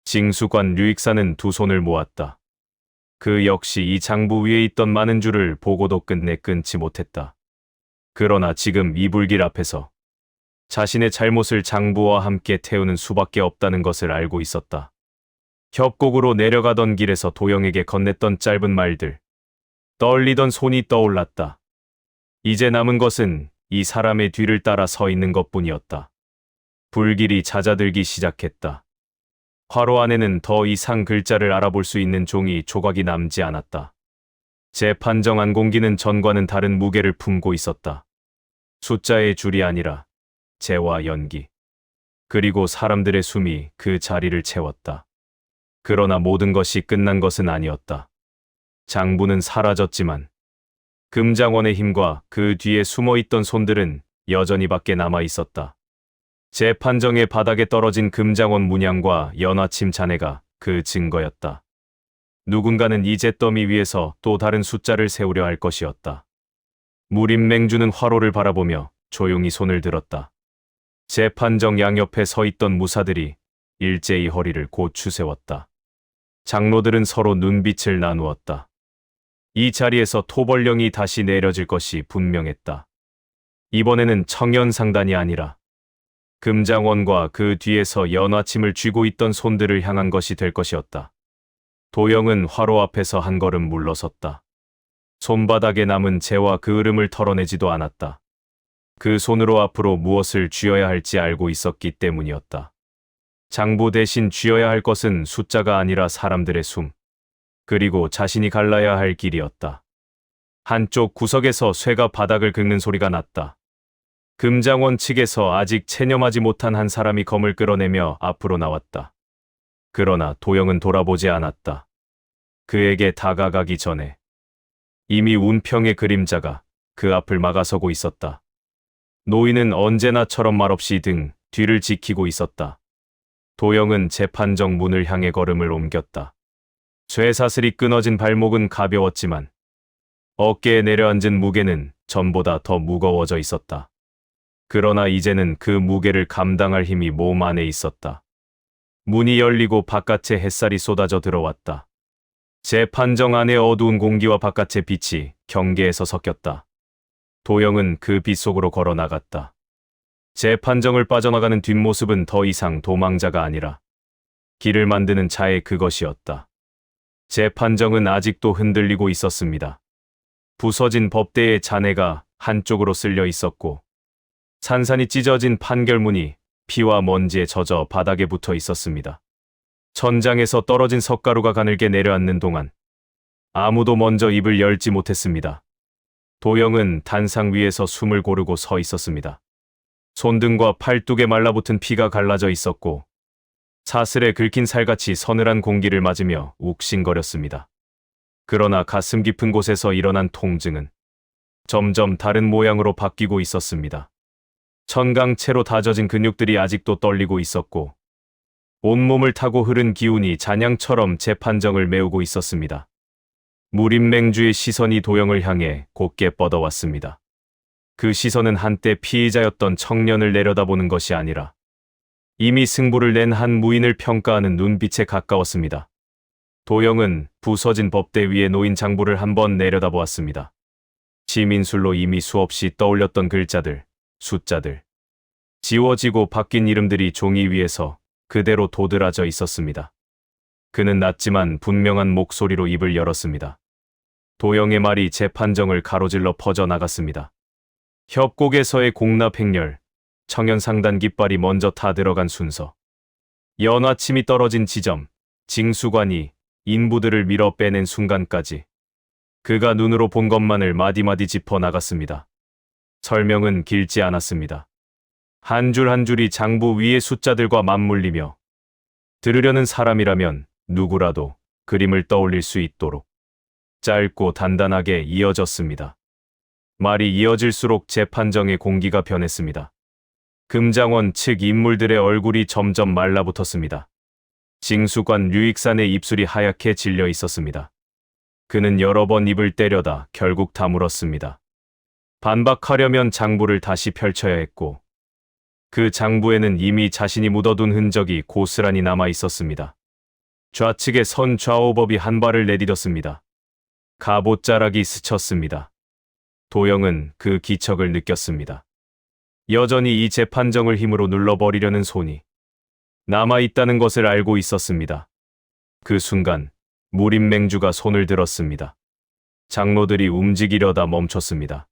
[SPEAKER 1] 징수관 류익사는 두 손을 모았다. 그 역시 이 장부 위에 있던 많은 줄을 보고도 끝내 끊지 못했다. 그러나 지금 이 불길 앞에서 자신의 잘못을 장부와 함께 태우는 수밖에 없다는 것을 알고 있었다. 협곡으로 내려가던 길에서 도영에게 건넸던 짧은 말들, 떨리던 손이 떠올랐다. 이제 남은 것은 이 사람의 뒤를 따라 서 있는 것뿐이었다. 불길이 잦아들기 시작했다. 화로 안에는 더 이상 글자를 알아볼 수 있는 종이 조각이 남지 않았다. 재판정 안공기는 전과는 다른 무게를 품고 있었다. 숫자의 줄이 아니라 재와 연기, 그리고 사람들의 숨이 그 자리를 채웠다. 그러나 모든 것이 끝난 것은 아니었다. 장부는 사라졌지만 금장원의 힘과 그 뒤에 숨어있던 손들은 여전히 밖에 남아 있었다. 재판정의 바닥에 떨어진 금장원 문양과 연화침 잔해가 그 증거였다. 누군가는 이 잿더미 위에서 또 다른 숫자를 세우려 할 것이었다. 무림맹주는 화로를 바라보며 조용히 손을 들었다. 재판정 양옆에 서 있던 무사들이 일제히 허리를 고추 세웠다. 장로들은 서로 눈빛을 나누었다. 이 자리에서 토벌령이 다시 내려질 것이 분명했다. 이번에는 청년상단이 아니라 금장원과 그 뒤에서 연화침을 쥐고 있던 손들을 향한 것이 될 것이었다. 도영은 화로 앞에서 한 걸음 물러섰다. 손바닥에 남은 재와 그 으름을 털어내지도 않았다. 그 손으로 앞으로 무엇을 쥐어야 할지 알고 있었기 때문이었다. 장부 대신 쥐어야 할 것은 숫자가 아니라 사람들의 숨, 그리고 자신이 갈라야 할 길이었다. 한쪽 구석에서 쇠가 바닥을 긁는 소리가 났다. 금장원 측에서 아직 체념하지 못한 한 사람이 검을 끌어내며 앞으로 나왔다. 그러나 도영은 돌아보지 않았다. 그에게 다가가기 전에 이미 운평의 그림자가 그 앞을 막아서고 있었다. 노인은 언제나처럼 말없이 등 뒤를 지키고 있었다. 도영은 재판정 문을 향해 걸음을 옮겼다. 쇠사슬이 끊어진 발목은 가벼웠지만 어깨에 내려앉은 무게는 전보다 더 무거워져 있었다. 그러나 이제는 그 무게를 감당할 힘이 몸 안에 있었다. 문이 열리고 바깥에 햇살이 쏟아져 들어왔다. 재판정 안의 어두운 공기와 바깥의 빛이 경계에서 섞였다. 도영은 그 빛 속으로 걸어 나갔다. 재판정을 빠져나가는 뒷모습은 더 이상 도망자가 아니라 길을 만드는 자의 그것이었다. 재판정은 아직도 흔들리고 있었습니다. 부서진 법대의 잔해가 한쪽으로 쓸려 있었고 산산이 찢어진 판결문이 피와 먼지에 젖어 바닥에 붙어 있었습니다. 천장에서 떨어진 석가루가 가늘게 내려앉는 동안 아무도 먼저 입을 열지 못했습니다. 도영은 단상 위에서 숨을 고르고 서 있었습니다. 손등과 팔뚝에 말라붙은 피가 갈라져 있었고 사슬에 긁힌 살같이 서늘한 공기를 맞으며 욱신거렸습니다. 그러나 가슴 깊은 곳에서 일어난 통증은 점점 다른 모양으로 바뀌고 있었습니다. 천강채로 다져진 근육들이 아직도 떨리고 있었고 온몸을 타고 흐른 기운이 잔향처럼 재판정을 메우고 있었습니다. 무림맹주의 시선이 도영을 향해 곧게 뻗어왔습니다. 그 시선은 한때 피의자였던 청년을 내려다보는 것이 아니라 이미 승부를 낸 한 무인을 평가하는 눈빛에 가까웠습니다. 도영은 부서진 법대 위에 놓인 장부를 한번 내려다보았습니다. 시민술로 이미 수없이 떠올렸던 글자들, 숫자들, 지워지고 바뀐 이름들이 종이 위에서 그대로 도드라져 있었습니다. 그는 낮지만 분명한 목소리로 입을 열었습니다. 도영의 말이 재판정을 가로질러 퍼져나갔습니다. 협곡에서의 공납 행렬, 청년상단 깃발이 먼저 타 들어간 순서, 연화침이 떨어진 지점, 징수관이 인부들을 밀어 빼낸 순간까지 그가 눈으로 본 것만을 마디마디 짚어 나갔습니다. 설명은 길지 않았습니다. 한 줄 한 줄이 장부 위의 숫자들과 맞물리며 들으려는 사람이라면 누구라도 그림을 떠올릴 수 있도록 짧고 단단하게 이어졌습니다. 말이 이어질수록 재판정의 공기가 변했습니다. 금장원 측 인물들의 얼굴이 점점 말라붙었습니다. 징수관 류익산의 입술이 하얗게 질려 있었습니다. 그는 여러 번 입을 때려다 결국 다물었습니다. 반박하려면 장부를 다시 펼쳐야 했고, 그 장부에는 이미 자신이 묻어둔 흔적이 고스란히 남아 있었습니다. 좌측의 선 좌호법이 한 발을 내디뎠습니다. 갑옷자락이 스쳤습니다. 도영은 그 기척을 느꼈습니다. 여전히 이 재판정을 힘으로 눌러버리려는 손이 남아있다는 것을 알고 있었습니다. 그 순간 무림맹주가 손을 들었습니다. 장로들이 움직이려다 멈췄습니다.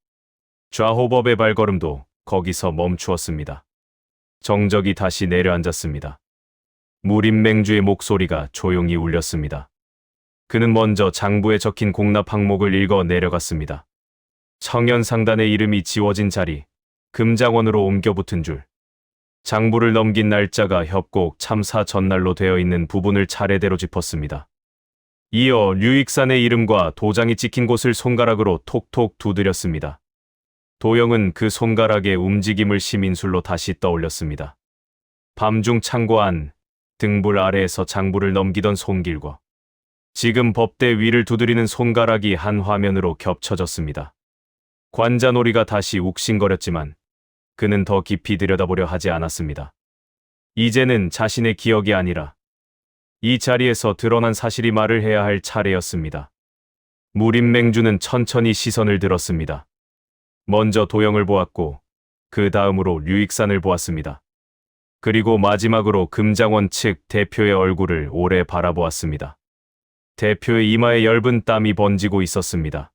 [SPEAKER 1] 좌호법의 발걸음도 거기서 멈추었습니다. 정적이 다시 내려앉았습니다. 무림맹주의 목소리가 조용히 울렸습니다. 그는 먼저 장부에 적힌 공납 항목을 읽어 내려갔습니다. 청년상단의 이름이 지워진 자리, 금장원으로 옮겨 붙은 줄. 장부를 넘긴 날짜가 협곡 참사 전날로 되어 있는 부분을 차례대로 짚었습니다. 이어 류익산의 이름과 도장이 찍힌 곳을 손가락으로 톡톡 두드렸습니다. 도영은 그 손가락의 움직임을 시민술로 다시 떠올렸습니다. 밤중 창고 안, 등불 아래에서 장부를 넘기던 손길과 지금 법대 위를 두드리는 손가락이 한 화면으로 겹쳐졌습니다. 관자놀이가 다시 욱신거렸지만 그는 더 깊이 들여다보려 하지 않았습니다. 이제는 자신의 기억이 아니라 이 자리에서 드러난 사실이 말을 해야 할 차례였습니다. 무림맹주는 천천히 시선을 들었습니다. 먼저 도영을 보았고 그 다음으로 류익산을 보았습니다. 그리고 마지막으로 금장원 측 대표의 얼굴을 오래 바라보았습니다. 대표의 이마에 엷은 땀이 번지고 있었습니다.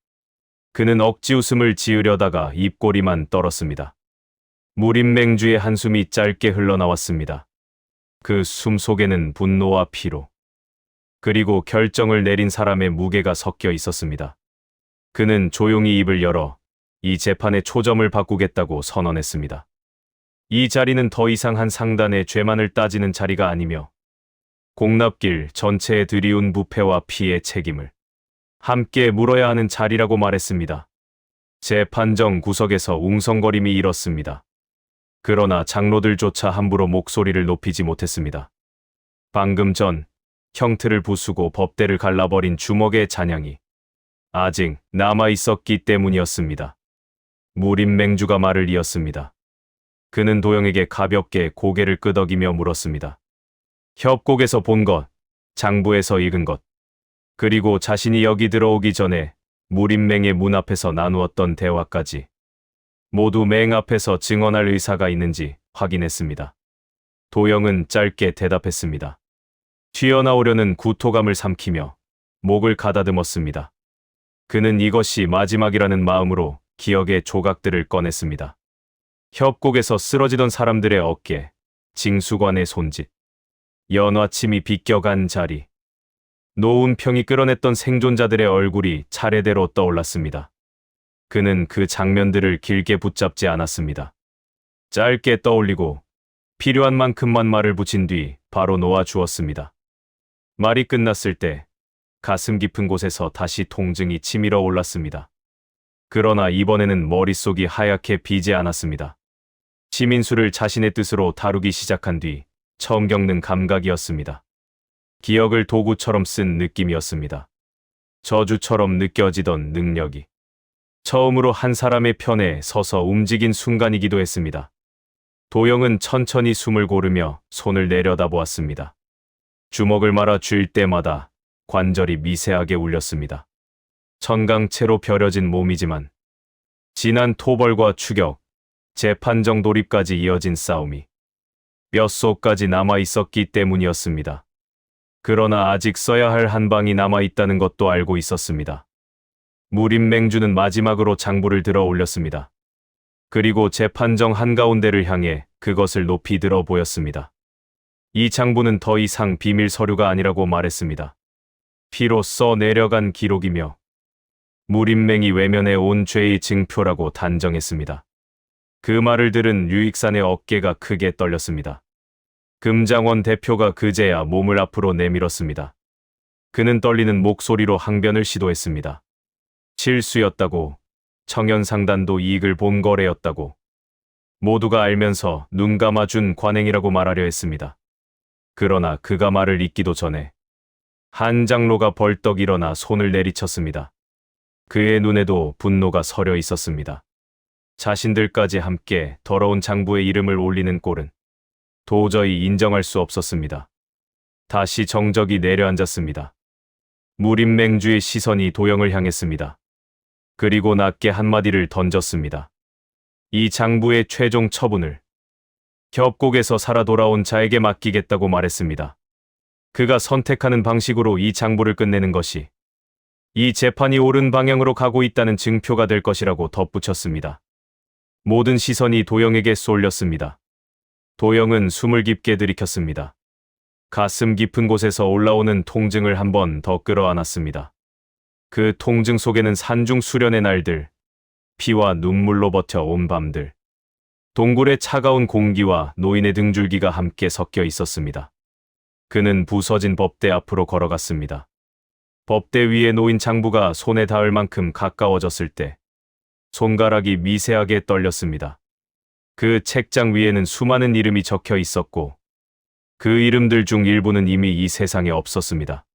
[SPEAKER 1] 그는 억지 웃음을 지으려다가 입꼬리만 떨었습니다. 무림맹주의 한숨이 짧게 흘러나왔습니다. 그 숨 속에는 분노와 피로, 그리고 결정을 내린 사람의 무게가 섞여 있었습니다. 그는 조용히 입을 열어 이 재판의 초점을 바꾸겠다고 선언했습니다. 이 자리는 더 이상 한 상단의 죄만을 따지는 자리가 아니며 공납길 전체에 들이운 부패와 피의 책임을 함께 물어야 하는 자리라고 말했습니다. 재판정 구석에서 웅성거림이 일었습니다. 그러나 장로들조차 함부로 목소리를 높이지 못했습니다. 방금 전 형틀을 부수고 법대를 갈라버린 주먹의 잔향이 아직 남아있었기 때문이었습니다. 무림맹주가 말을 이었습니다. 그는 도영에게 가볍게 고개를 끄덕이며 물었습니다. 협곡에서 본 것, 장부에서 읽은 것, 그리고 자신이 여기 들어오기 전에 무림맹의 문 앞에서 나누었던 대화까지 모두 맹 앞에서 증언할 의사가 있는지 확인했습니다. 도영은 짧게 대답했습니다. 튀어나오려는 구토감을 삼키며 목을 가다듬었습니다. 그는 이것이 마지막이라는 마음으로 기억의 조각들을 꺼냈습니다. 협곡에서 쓰러지던 사람들의 어깨, 징수관의 손짓, 연화침이 비껴간 자리, 노운평이 끌어냈던 생존자들의 얼굴이 차례대로 떠올랐습니다. 그는 그 장면들을 길게 붙잡지 않았습니다. 짧게 떠올리고 필요한 만큼만 말을 붙인 뒤 바로 놓아주었습니다. 말이 끝났을 때 가슴 깊은 곳에서 다시 통증이 치밀어 올랐습니다. 그러나 이번에는 머릿속이 하얗게 비지 않았습니다. 시민수를 자신의 뜻으로 다루기 시작한 뒤 처음 겪는 감각이었습니다. 기억을 도구처럼 쓴 느낌이었습니다. 저주처럼 느껴지던 능력이 처음으로 한 사람의 편에 서서 움직인 순간이기도 했습니다. 도영은 천천히 숨을 고르며 손을 내려다보았습니다. 주먹을 말아 쥘 때마다 관절이 미세하게 울렸습니다. 천강체로 벼려진 몸이지만 진한 토벌과 추격, 재판정 돌입까지 이어진 싸움이 뼛속까지 남아 있었기 때문이었습니다. 그러나 아직 써야 할 한 방이 남아 있다는 것도 알고 있었습니다. 무림맹주는 마지막으로 장부를 들어 올렸습니다. 그리고 재판정 한가운데를 향해 그것을 높이 들어 보였습니다. 이 장부는 더 이상 비밀 서류가 아니라고 말했습니다. 피로 써 내려간 기록이며 무림맹이 외면해 온 죄의 증표라고 단정했습니다. 그 말을 들은 류익산의 어깨가 크게 떨렸습니다. 금장원 대표가 그제야 몸을 앞으로 내밀었습니다. 그는 떨리는 목소리로 항변을 시도했습니다. 실수였다고, 청연상단도 이익을 본 거래였다고 모두가 알면서 눈 감아준 관행이라고 말하려 했습니다. 그러나 그가 말을 잇기도 전에 한 장로가 벌떡 일어나 손을 내리쳤습니다. 그의 눈에도 분노가 서려 있었습니다. 자신들까지 함께 더러운 장부의 이름을 올리는 꼴은 도저히 인정할 수 없었습니다. 다시 정적이 내려앉았습니다. 무림맹주의 시선이 도영을 향했습니다. 그리고 낮게 한마디를 던졌습니다. 이 장부의 최종 처분을 협곡에서 살아 돌아온 자에게 맡기겠다고 말했습니다. 그가 선택하는 방식으로 이 장부를 끝내는 것이 이 재판이 옳은 방향으로 가고 있다는 증표가 될 것이라고 덧붙였습니다. 모든 시선이 도영에게 쏠렸습니다. 도영은 숨을 깊게 들이켰습니다. 가슴 깊은 곳에서 올라오는 통증을 한 번 더 끌어안았습니다. 그 통증 속에는 산중 수련의 날들, 피와 눈물로 버텨온 밤들, 동굴의 차가운 공기와 노인의 등줄기가 함께 섞여 있었습니다. 그는 부서진 법대 앞으로 걸어갔습니다. 법대 위에 놓인 장부가 손에 닿을 만큼 가까워졌을 때 손가락이 미세하게 떨렸습니다. 그 책장 위에는 수많은 이름이 적혀 있었고 그 이름들 중 일부는 이미 이 세상에 없었습니다.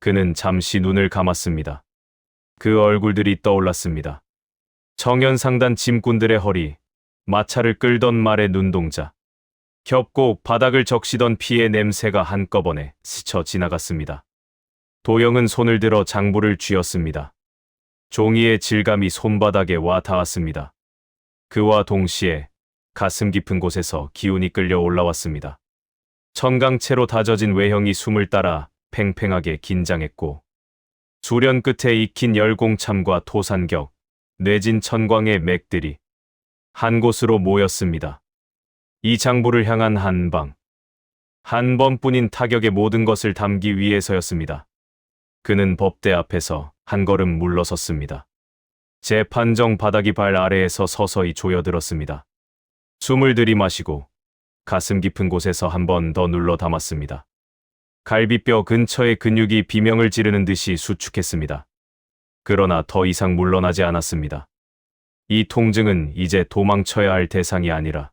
[SPEAKER 1] 그는 잠시 눈을 감았습니다. 그 얼굴들이 떠올랐습니다. 청연상단 짐꾼들의 허리, 마차를 끌던 말의 눈동자, 협곡 바닥을 적시던 피의 냄새가 한꺼번에 스쳐 지나갔습니다. 도영은 손을 들어 장부를 쥐었습니다. 종이의 질감이 손바닥에 와 닿았습니다. 그와 동시에 가슴 깊은 곳에서 기운이 끌려 올라왔습니다. 청강채로 다져진 외형이 숨을 따라 팽팽하게 긴장했고 수련 끝에 익힌 열공참과 토산격, 뇌진 천광의 맥들이 한 곳으로 모였습니다. 이 장부를 향한 한 방, 한 번뿐인 타격의 모든 것을 담기 위해서였습니다. 그는 법대 앞에서 한 걸음 물러섰습니다. 재판정 바닥이 발 아래에서 서서히 조여들었습니다. 숨을 들이마시고 가슴 깊은 곳에서 한 번 더 눌러 담았습니다. 갈비뼈 근처의 근육이 비명을 지르는 듯이 수축했습니다. 그러나 더 이상 물러나지 않았습니다. 이 통증은 이제 도망쳐야 할 대상이 아니라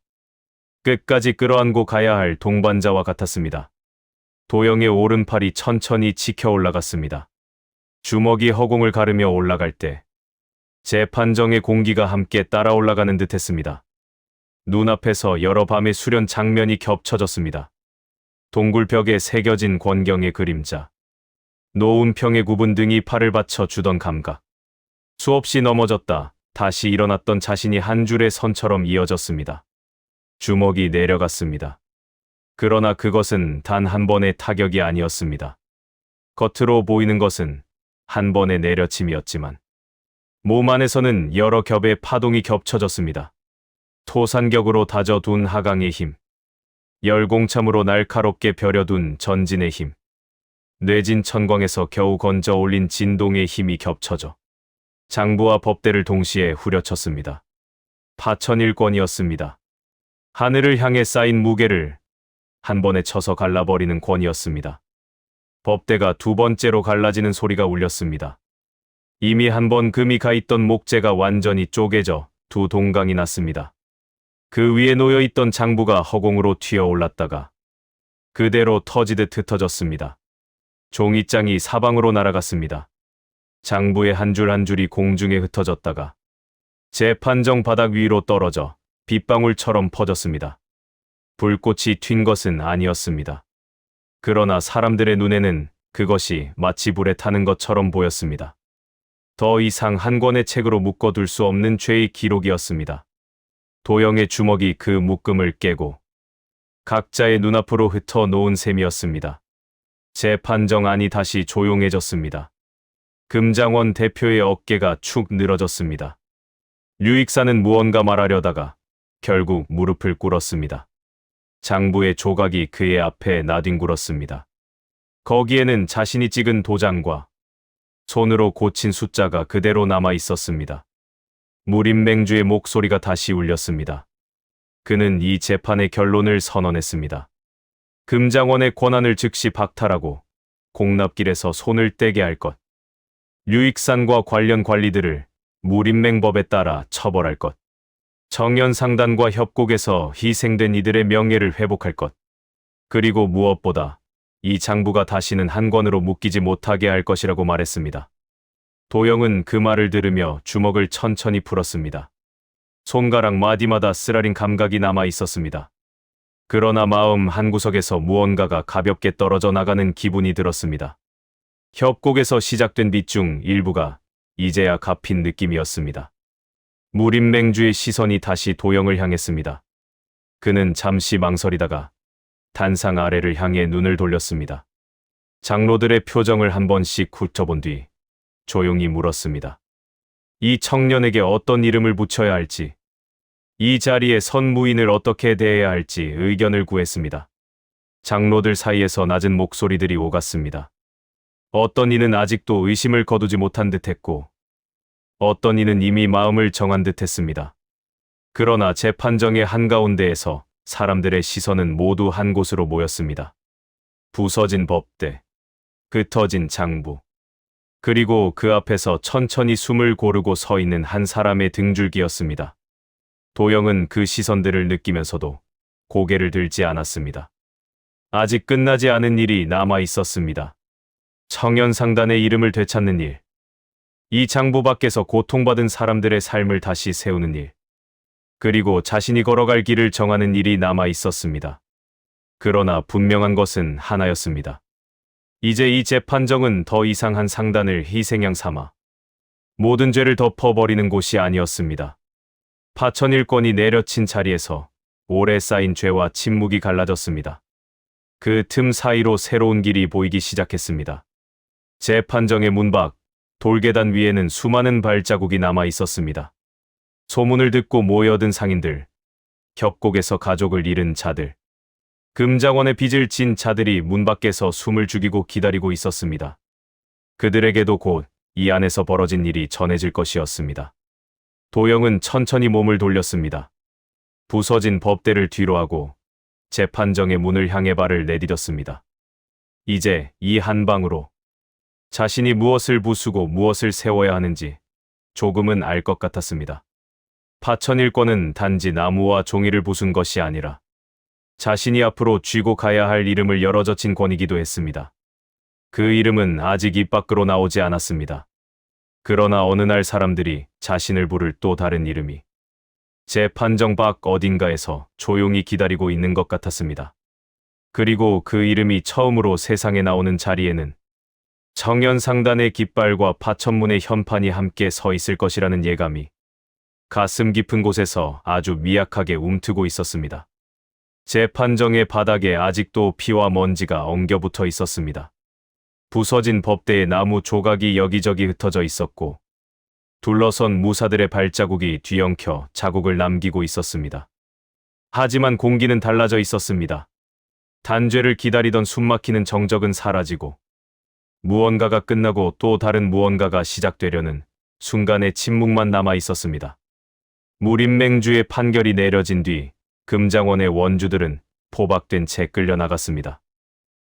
[SPEAKER 1] 끝까지 끌어안고 가야 할 동반자와 같았습니다. 도영의 오른팔이 천천히 치켜 올라갔습니다. 주먹이 허공을 가르며 올라갈 때 재판정의 공기가 함께 따라 올라가는 듯했습니다. 눈앞에서 여러 밤의 수련 장면이 겹쳐졌습니다. 동굴벽에 새겨진 권경의 그림자, 노운 평의 구분 등이 팔을 받쳐 주던 감각, 수없이 넘어졌다 다시 일어났던 자신이 한 줄의 선처럼 이어졌습니다. 주먹이 내려갔습니다. 그러나 그것은 단 한 번의 타격이 아니었습니다. 겉으로 보이는 것은 한 번의 내려침이었지만 몸 안에서는 여러 겹의 파동이 겹쳐졌습니다. 토산격으로 다져둔 하강의 힘, 열공참으로 날카롭게 벼려둔 전진의 힘, 뇌진 천광에서 겨우 건져 올린 진동의 힘이 겹쳐져 장부와 법대를 동시에 후려쳤습니다. 파천일권이었습니다. 하늘을 향해 쌓인 무게를 한 번에 쳐서 갈라버리는 권이었습니다. 법대가 두 번째로 갈라지는 소리가 울렸습니다. 이미 한 번 금이 가있던 목재가 완전히 쪼개져 두 동강이 났습니다. 그 위에 놓여있던 장부가 허공으로 튀어 올랐다가 그대로 터지듯 흩어졌습니다. 종이장이 사방으로 날아갔습니다. 장부의 한 줄 한 줄이 공중에 흩어졌다가 재판정 바닥 위로 떨어져 빗방울처럼 퍼졌습니다. 불꽃이 튄 것은 아니었습니다. 그러나 사람들의 눈에는 그것이 마치 불에 타는 것처럼 보였습니다. 더 이상 한 권의 책으로 묶어둘 수 없는 죄의 기록이었습니다. 도영의 주먹이 그 묶음을 깨고 각자의 눈앞으로 흩어 놓은 셈이었습니다. 재판정 안이 다시 조용해졌습니다. 금장원 대표의 어깨가 축 늘어졌습니다. 류익사는 무언가 말하려다가 결국 무릎을 꿇었습니다. 장부의 조각이 그의 앞에 나뒹굴었습니다. 거기에는 자신이 찍은 도장과 손으로 고친 숫자가 그대로 남아 있었습니다. 무림맹주의 목소리가 다시 울렸습니다. 그는 이 재판의 결론을 선언했습니다. 금장원의 권한을 즉시 박탈하고 공납길에서 손을 떼게 할 것. 류익산과 관련 관리들을 무림맹법에 따라 처벌할 것. 정연상단과 협곡에서 희생된 이들의 명예를 회복할 것. 그리고 무엇보다 이 장부가 다시는 한 권으로 묶이지 못하게 할 것이라고 말했습니다. 도영은 그 말을 들으며 주먹을 천천히 풀었습니다. 손가락 마디마다 쓰라린 감각이 남아 있었습니다. 그러나 마음 한구석에서 무언가가 가볍게 떨어져 나가는 기분이 들었습니다. 협곡에서 시작된 빛 중 일부가 이제야 갚인 느낌이었습니다. 무림맹주의 시선이 다시 도영을 향했습니다. 그는 잠시 망설이다가 단상 아래를 향해 눈을 돌렸습니다. 장로들의 표정을 한 번씩 훑어본 뒤 조용히 물었습니다. 이 청년에게 어떤 이름을 붙여야 할지, 이 자리에 선 무인을 어떻게 대해야 할지 의견을 구했습니다. 장로들 사이에서 낮은 목소리들이 오갔습니다. 어떤 이는 아직도 의심을 거두지 못한 듯했고, 어떤 이는 이미 마음을 정한 듯했습니다. 그러나 재판정의 한가운데에서 사람들의 시선은 모두 한 곳으로 모였습니다. 부서진 법대, 흩어진 장부, 그리고 그 앞에서 천천히 숨을 고르고 서 있는 한 사람의 등줄기였습니다. 도영은 그 시선들을 느끼면서도 고개를 들지 않았습니다. 아직 끝나지 않은 일이 남아 있었습니다. 청연상단의 이름을 되찾는 일, 이 장부 밖에서 고통받은 사람들의 삶을 다시 세우는 일, 그리고 자신이 걸어갈 길을 정하는 일이 남아 있었습니다. 그러나 분명한 것은 하나였습니다. 이제 이 재판정은 더 이상 한 상단을 희생양 삼아 모든 죄를 덮어버리는 곳이 아니었습니다. 파천일권이 내려친 자리에서 오래 쌓인 죄와 침묵이 갈라졌습니다. 그 틈 사이로 새로운 길이 보이기 시작했습니다. 재판정의 문 밖, 돌계단 위에는 수많은 발자국이 남아 있었습니다. 소문을 듣고 모여든 상인들, 협곡에서 가족을 잃은 자들, 금장원의 빚을 진 자들이 문 밖에서 숨을 죽이고 기다리고 있었습니다. 그들에게도 곧 이 안에서 벌어진 일이 전해질 것이었습니다. 도영은 천천히 몸을 돌렸습니다. 부서진 법대를 뒤로하고 재판정의 문을 향해 발을 내디뎠습니다. 이제 이 한 방으로 자신이 무엇을 부수고 무엇을 세워야 하는지 조금은 알 것 같았습니다. 파천일권은 단지 나무와 종이를 부순 것이 아니라 자신이 앞으로 쥐고 가야 할 이름을 열어젖힌 권이기도 했습니다. 그 이름은 아직 입 밖으로 나오지 않았습니다. 그러나 어느 날 사람들이 자신을 부를 또 다른 이름이 재판정 밖 어딘가에서 조용히 기다리고 있는 것 같았습니다. 그리고 그 이름이 처음으로 세상에 나오는 자리에는 청연상단의 깃발과 파천문의 현판이 함께 서 있을 것이라는 예감이 가슴 깊은 곳에서 아주 미약하게 움트고 있었습니다. 재판정의 바닥에 아직도 피와 먼지가 엉겨붙어 있었습니다. 부서진 법대의 나무 조각이 여기저기 흩어져 있었고 둘러선 무사들의 발자국이 뒤엉켜 자국을 남기고 있었습니다. 하지만 공기는 달라져 있었습니다. 단죄를 기다리던 숨막히는 정적은 사라지고 무언가가 끝나고 또 다른 무언가가 시작되려는 순간의 침묵만 남아 있었습니다. 무림맹주의 판결이 내려진 뒤 금장원의 원주들은 포박된 채 끌려나갔습니다.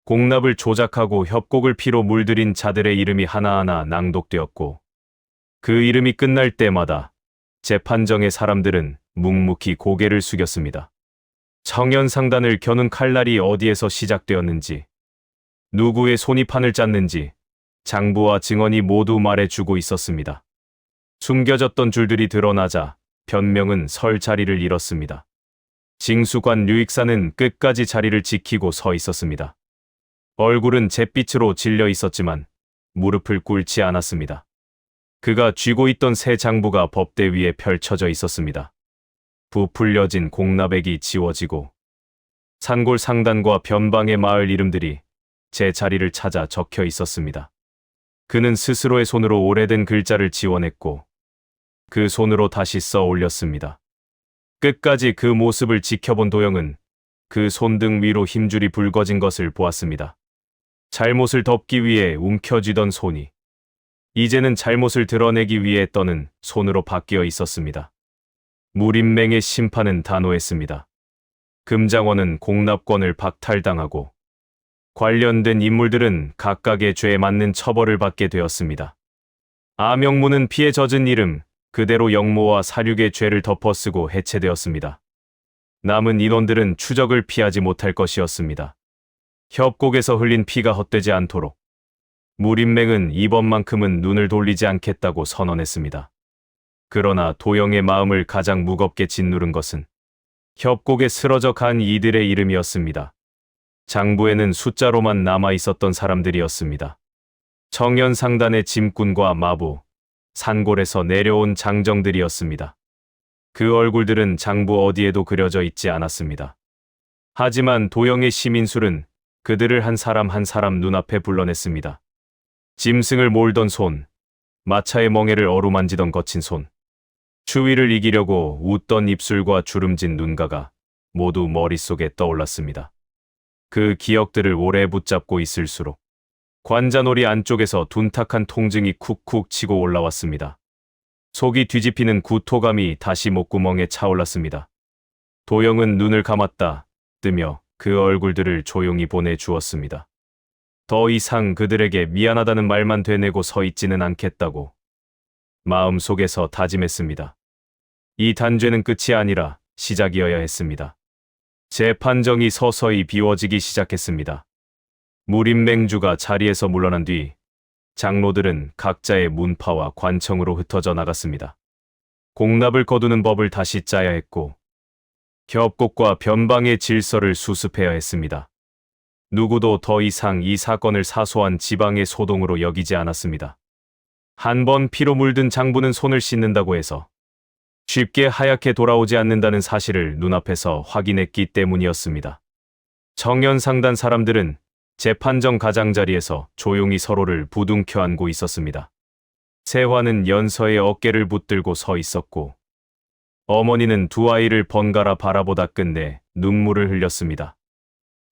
[SPEAKER 1] 공납을 조작하고 협곡을 피로 물들인 자들의 이름이 하나하나 낭독되었고 그 이름이 끝날 때마다 재판정의 사람들은 묵묵히 고개를 숙였습니다. 청연상단을 겨눈 칼날이 어디에서 시작되었는지, 누구의 손이 판을 짰는지 장부와 증언이 모두 말해주고 있었습니다. 숨겨졌던 줄들이 드러나자 변명은 설 자리를 잃었습니다. 징수관 류익사는 끝까지 자리를 지키고 서 있었습니다. 얼굴은 잿빛으로 질려 있었지만 무릎을 꿇지 않았습니다. 그가 쥐고 있던 새 장부가 법대 위에 펼쳐져 있었습니다. 부풀려진 공납액이 지워지고 산골 상단과 변방의 마을 이름들이 제 자리를 찾아 적혀 있었습니다. 그는 스스로의 손으로 오래된 글자를 지워냈고 그 손으로 다시 써 올렸습니다. 끝까지 그 모습을 지켜본 도영은 그 손등 위로 힘줄이 붉어진 것을 보았습니다. 잘못을 덮기 위해 움켜쥐던 손이 이제는 잘못을 드러내기 위해 떠는 손으로 바뀌어 있었습니다. 무림맹의 심판은 단호했습니다. 금장원은 공납권을 박탈당하고 관련된 인물들은 각각의 죄에 맞는 처벌을 받게 되었습니다. 아명문은 피에 젖은 이름 그대로 영모와 사륙의 죄를 덮어쓰고 해체되었습니다. 남은 인원들은 추적을 피하지 못할 것이었습니다. 협곡에서 흘린 피가 헛되지 않도록 무림맹은 이번만큼은 눈을 돌리지 않겠다고 선언했습니다. 그러나 도영의 마음을 가장 무겁게 짓누른 것은 협곡에 쓰러져 간 이들의 이름이었습니다. 장부에는 숫자로만 남아 있었던 사람들이었습니다. 청년상단의 짐꾼과 마부, 산골에서 내려온 장정들이었습니다. 그 얼굴들은 장부 어디에도 그려져 있지 않았습니다. 하지만 도영의 시민술은 그들을 한 사람 한 사람 눈앞에 불러냈습니다. 짐승을 몰던 손, 마차의 멍에를 어루만지던 거친 손, 추위를 이기려고 웃던 입술과 주름진 눈가가 모두 머릿속에 떠올랐습니다. 그 기억들을 오래 붙잡고 있을수록 관자놀이 안쪽에서 둔탁한 통증이 쿡쿡 치고 올라왔습니다. 속이 뒤집히는 구토감이 다시 목구멍에 차올랐습니다. 도영은 눈을 감았다 뜨며 그 얼굴들을 조용히 보내주었습니다. 더 이상 그들에게 미안하다는 말만 되뇌고 서 있지는 않겠다고 마음속에서 다짐했습니다. 이 단죄는 끝이 아니라 시작이어야 했습니다. 재판정이 서서히 비워지기 시작했습니다. 무림맹주가 자리에서 물러난 뒤 장로들은 각자의 문파와 관청으로 흩어져 나갔습니다. 공납을 거두는 법을 다시 짜야 했고 협곡과 변방의 질서를 수습해야 했습니다. 누구도 더 이상 이 사건을 사소한 지방의 소동으로 여기지 않았습니다. 한 번 피로 물든 장부는 손을 씻는다고 해서 쉽게 하얗게 돌아오지 않는다는 사실을 눈앞에서 확인했기 때문이었습니다. 청년상단 사람들은 재판정 가장자리에서 조용히 서로를 부둥켜 안고 있었습니다. 세화는 연서의 어깨를 붙들고 서 있었고 어머니는 두 아이를 번갈아 바라보다 끝내 눈물을 흘렸습니다.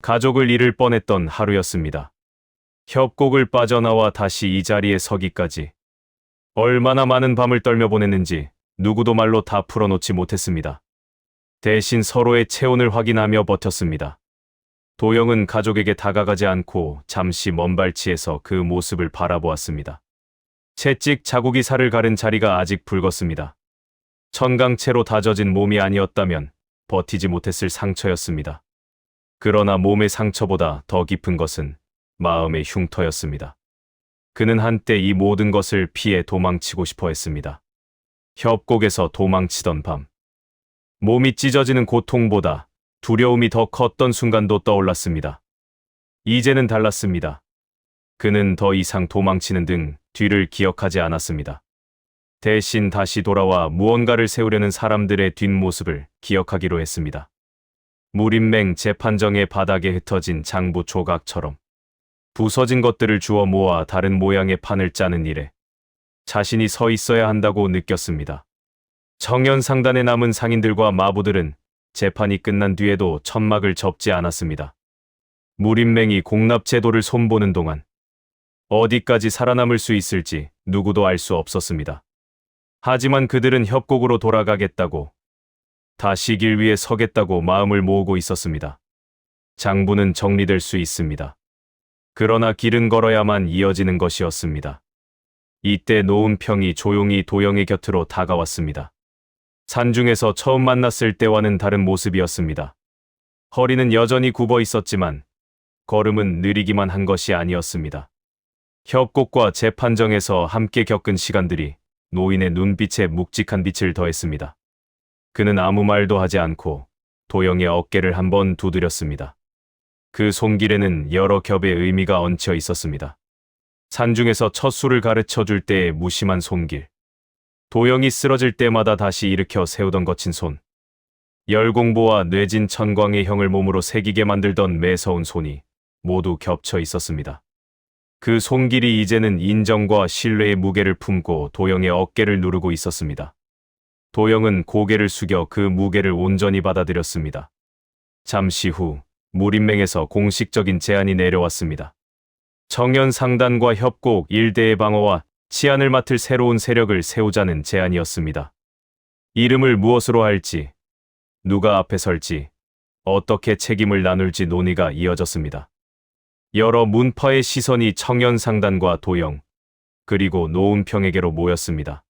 [SPEAKER 1] 가족을 잃을 뻔했던 하루였습니다. 협곡을 빠져나와 다시 이 자리에 서기까지 얼마나 많은 밤을 떨며 보냈는지 누구도 말로 다 풀어놓지 못했습니다. 대신 서로의 체온을 확인하며 버텼습니다. 도영은 가족에게 다가가지 않고 잠시 먼 발치에서 그 모습을 바라보았습니다. 채찍 자국이 살을 가른 자리가 아직 붉었습니다. 천강채로 다져진 몸이 아니었다면 버티지 못했을 상처였습니다. 그러나 몸의 상처보다 더 깊은 것은 마음의 흉터였습니다. 그는 한때 이 모든 것을 피해 도망치고 싶어 했습니다. 협곡에서 도망치던 밤. 몸이 찢어지는 고통보다 두려움이 더 컸던 순간도 떠올랐습니다. 이제는 달랐습니다. 그는 더 이상 도망치는 등 뒤를 기억하지 않았습니다. 대신 다시 돌아와 무언가를 세우려는 사람들의 뒷모습을 기억하기로 했습니다. 무림맹 재판정의 바닥에 흩어진 장부 조각처럼 부서진 것들을 주워 모아 다른 모양의 판을 짜는 일에 자신이 서 있어야 한다고 느꼈습니다. 청년상단에 남은 상인들과 마부들은 재판이 끝난 뒤에도 천막을 접지 않았습니다. 무림맹이 공납제도를 손보는 동안 어디까지 살아남을 수 있을지 누구도 알 수 없었습니다. 하지만 그들은 협곡으로 돌아가겠다고, 다시 길 위에 서겠다고 마음을 모으고 있었습니다. 장부는 정리될 수 있습니다. 그러나 길은 걸어야만 이어지는 것이었습니다. 이때 노은평이 조용히 도영의 곁으로 다가왔습니다. 산중에서 처음 만났을 때와는 다른 모습이었습니다. 허리는 여전히 굽어 있었지만 걸음은 느리기만 한 것이 아니었습니다. 협곡과 재판정에서 함께 겪은 시간들이 노인의 눈빛에 묵직한 빛을 더했습니다. 그는 아무 말도 하지 않고 도영의 어깨를 한번 두드렸습니다. 그 손길에는 여러 겹의 의미가 얹혀 있었습니다. 산중에서 첫 수를 가르쳐 줄 때의 무심한 손길, 도영이 쓰러질 때마다 다시 일으켜 세우던 거친 손, 열공보와 뇌진 천광의 형을 몸으로 새기게 만들던 매서운 손이 모두 겹쳐 있었습니다. 그 손길이 이제는 인정과 신뢰의 무게를 품고 도영의 어깨를 누르고 있었습니다. 도영은 고개를 숙여 그 무게를 온전히 받아들였습니다. 잠시 후 무림맹에서 공식적인 제안이 내려왔습니다. 청년상단과 협곡 일대의 방어와 치안을 맡을 새로운 세력을 세우자는 제안이었습니다. 이름을 무엇으로 할지, 누가 앞에 설지, 어떻게 책임을 나눌지 논의가 이어졌습니다. 여러 문파의 시선이 청년상단과 도영, 그리고 노은평에게로 모였습니다.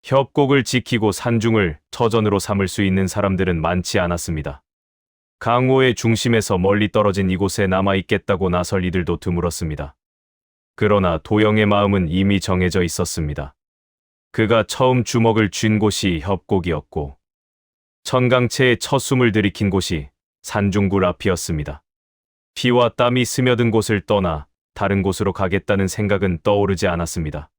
[SPEAKER 1] 협곡을 지키고 산중을 터전으로 삼을 수 있는 사람들은 많지 않았습니다. 강호의 중심에서 멀리 떨어진 이곳에 남아있겠다고 나설 이들도 드물었습니다. 그러나 도영의 마음은 이미 정해져 있었습니다. 그가 처음 주먹을 쥔 곳이 협곡이었고 천강채의 첫 숨을 들이킨 곳이 산중굴 앞이었습니다. 피와 땀이 스며든 곳을 떠나 다른 곳으로 가겠다는 생각은 떠오르지 않았습니다.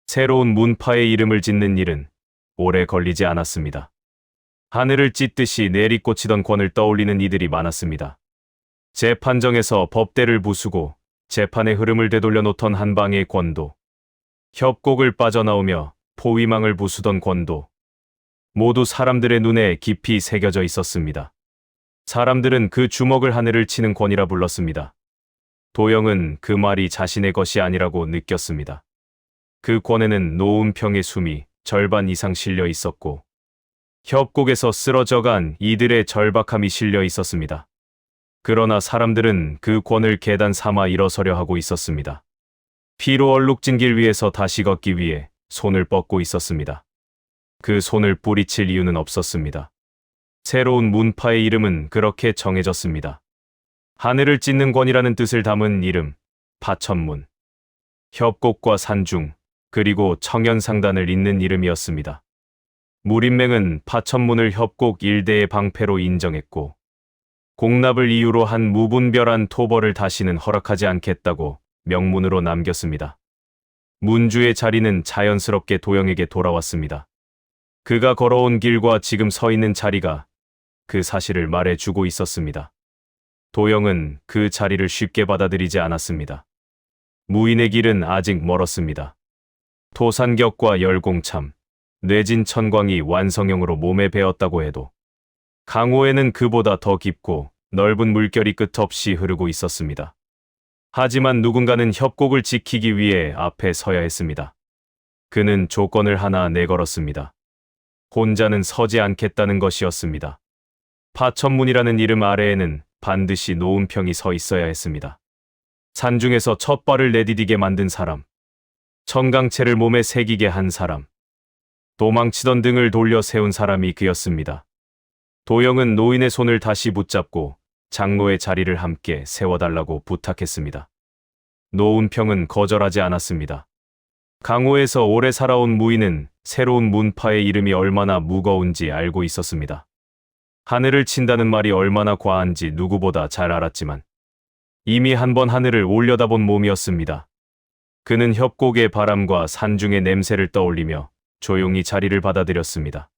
[SPEAKER 1] 새로운 문파의 이름을 짓는 일은 오래 걸리지 않았습니다. 하늘을 찢듯이 내리꽂히던 권을 떠올리는 이들이 많았습니다. 재판정에서 법대를 부수고 재판의 흐름을 되돌려 놓던 한방의 권도, 협곡을 빠져나오며 포위망을 부수던 권도, 모두 사람들의 눈에 깊이 새겨져 있었습니다. 사람들은 그 주먹을 하늘을 치는 권이라 불렀습니다. 도영은 그 말이 자신의 것이 아니라고 느꼈습니다. 그 권에는 노은평의 숨이 절반 이상 실려 있었고 협곡에서 쓰러져간 이들의 절박함이 실려 있었습니다. 그러나 사람들은 그 권을 계단 삼아 일어서려 하고 있었습니다. 피로 얼룩진 길 위에서 다시 걷기 위해 손을 뻗고 있었습니다. 그 손을 뿌리칠 이유는 없었습니다. 새로운 문파의 이름은 그렇게 정해졌습니다. 하늘을 찢는 권이라는 뜻을 담은 이름, 파천문. 협곡과 산중, 그리고 청연상단을 잇는 이름이었습니다. 무림맹은 파천문을 협곡 일대의 방패로 인정했고 공납을 이유로 한 무분별한 토벌을 다시는 허락하지 않겠다고 명문으로 남겼습니다. 문주의 자리는 자연스럽게 도영에게 돌아왔습니다. 그가 걸어온 길과 지금 서 있는 자리가 그 사실을 말해주고 있었습니다. 도영은 그 자리를 쉽게 받아들이지 않았습니다. 무인의 길은 아직 멀었습니다. 토산격과 열공참, 뇌진 천광이 완성형으로 몸에 배었다고 해도 강호에는 그보다 더 깊고 넓은 물결이 끝없이 흐르고 있었습니다. 하지만 누군가는 협곡을 지키기 위해 앞에 서야 했습니다. 그는 조건을 하나 내걸었습니다. 혼자는 서지 않겠다는 것이었습니다. 파천문이라는 이름 아래에는 반드시 노은평이 서 있어야 했습니다. 산중에서 첫 발을 내디디게 만든 사람, 청강채를 몸에 새기게 한 사람, 도망치던 등을 돌려 세운 사람이 그였습니다. 도영은 노인의 손을 다시 붙잡고 장로의 자리를 함께 세워달라고 부탁했습니다. 노은평은 거절하지 않았습니다. 강호에서 오래 살아온 무인은 새로운 문파의 이름이 얼마나 무거운지 알고 있었습니다. 하늘을 친다는 말이 얼마나 과한지 누구보다 잘 알았지만 이미 한 번 하늘을 올려다본 몸이었습니다. 그는 협곡의 바람과 산중의 냄새를 떠올리며 조용히 자리를 받아들였습니다.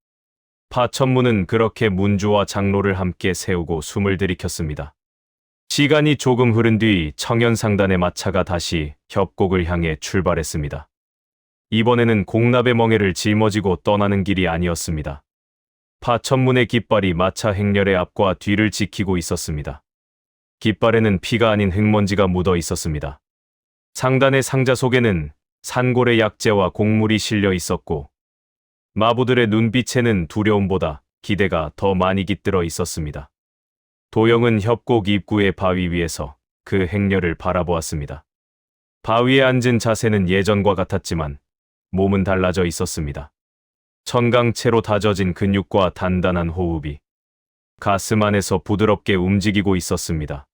[SPEAKER 1] 파천문은 그렇게 문주와 장로를 함께 세우고 숨을 들이켰습니다. 시간이 조금 흐른 뒤 청연상단의 마차가 다시 협곡을 향해 출발했습니다. 이번에는 공납의 멍에를 짊어지고 떠나는 길이 아니었습니다. 파천문의 깃발이 마차 행렬의 앞과 뒤를 지키고 있었습니다. 깃발에는 피가 아닌 흙먼지가 묻어 있었습니다. 상단의 상자 속에는 산골의 약재와 곡물이 실려 있었고 마부들의 눈빛에는 두려움보다 기대가 더 많이 깃들어 있었습니다. 도영은 협곡 입구의 바위 위에서 그 행렬을 바라보았습니다. 바위에 앉은 자세는 예전과 같았지만 몸은 달라져 있었습니다. 천강채로 다져진 근육과 단단한 호흡이 가슴 안에서 부드럽게 움직이고 있었습니다.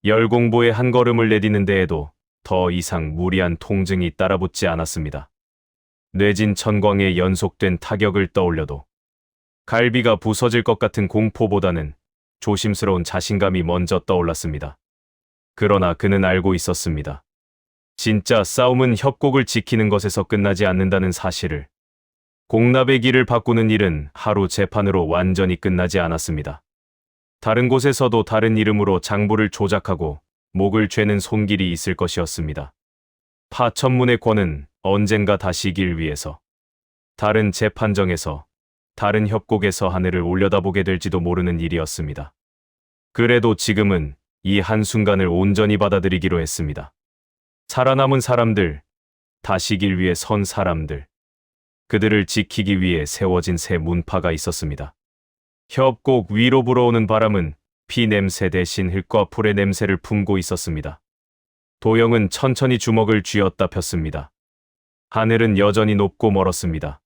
[SPEAKER 1] 열공보의 한 걸음을 내디는 데에도 더 이상 무리한 통증이 따라붙지 않았습니다. 뇌진 천광의 연속된 타격을 떠올려도 갈비가 부서질 것 같은 공포보다는 조심스러운 자신감이 먼저 떠올랐습니다. 그러나 그는 알고 있었습니다. 진짜 싸움은 협곡을 지키는 것에서 끝나지 않는다는 사실을. 공납의 길을 바꾸는 일은 하루 재판으로 완전히 끝나지 않았습니다. 다른 곳에서도 다른 이름으로 장부를 조작하고 목을 죄는 손길이 있을 것이었습니다. 파천문의 권은 언젠가 다시 길 위에서, 다른 재판정에서, 다른 협곡에서 하늘을 올려다보게 될지도 모르는 일이었습니다. 그래도 지금은 이 한순간을 온전히 받아들이기로 했습니다. 살아남은 사람들, 다시 길 위에 선 사람들, 그들을 지키기 위해 세워진 새 문파가 있었습니다. 협곡 위로 불어오는 바람은 피 냄새 대신 흙과 풀의 냄새를 품고 있었습니다. 도영은 천천히 주먹을 쥐었다 폈습니다. 하늘은 여전히 높고 멀었습니다.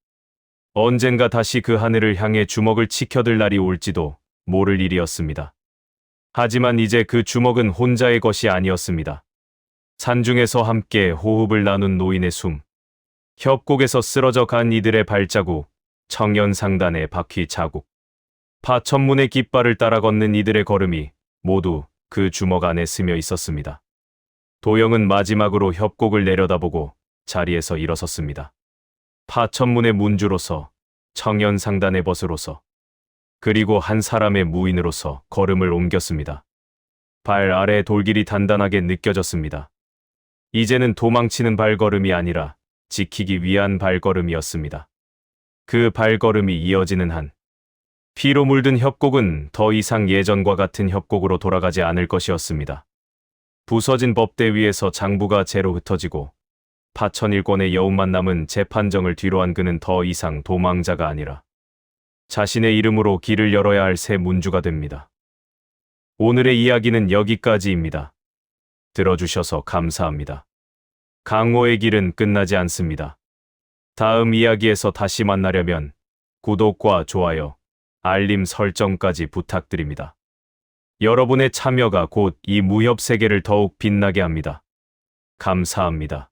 [SPEAKER 1] 언젠가 다시 그 하늘을 향해 주먹을 치켜들 날이 올지도 모를 일이었습니다. 하지만 이제 그 주먹은 혼자의 것이 아니었습니다. 산중에서 함께 호흡을 나눈 노인의 숨, 협곡에서 쓰러져 간 이들의 발자국, 청년상단의 바퀴 자국, 파천문의 깃발을 따라 걷는 이들의 걸음이 모두 그 주먹 안에 스며 있었습니다. 도영은 마지막으로 협곡을 내려다보고 자리에서 일어섰습니다. 파천문의 문주로서, 청년상단의 벗으로서, 그리고 한 사람의 무인으로서 걸음을 옮겼습니다. 발 아래 돌길이 단단하게 느껴졌습니다. 이제는 도망치는 발걸음이 아니라 지키기 위한 발걸음이었습니다. 그 발걸음이 이어지는 한, 피로 물든 협곡은 더 이상 예전과 같은 협곡으로 돌아가지 않을 것이었습니다. 부서진 법대 위에서 장부가 재로 흩어지고 파천 일권의 여운만 남은 재판정을 뒤로한 그는 더 이상 도망자가 아니라 자신의 이름으로 길을 열어야 할 새 문주가 됩니다. 오늘의 이야기는 여기까지입니다. 들어주셔서 감사합니다. 강호의 길은 끝나지 않습니다. 다음 이야기에서 다시 만나려면 구독과 좋아요, 알림 설정까지 부탁드립니다. 여러분의 참여가 곧 이 무협 세계를 더욱 빛나게 합니다. 감사합니다.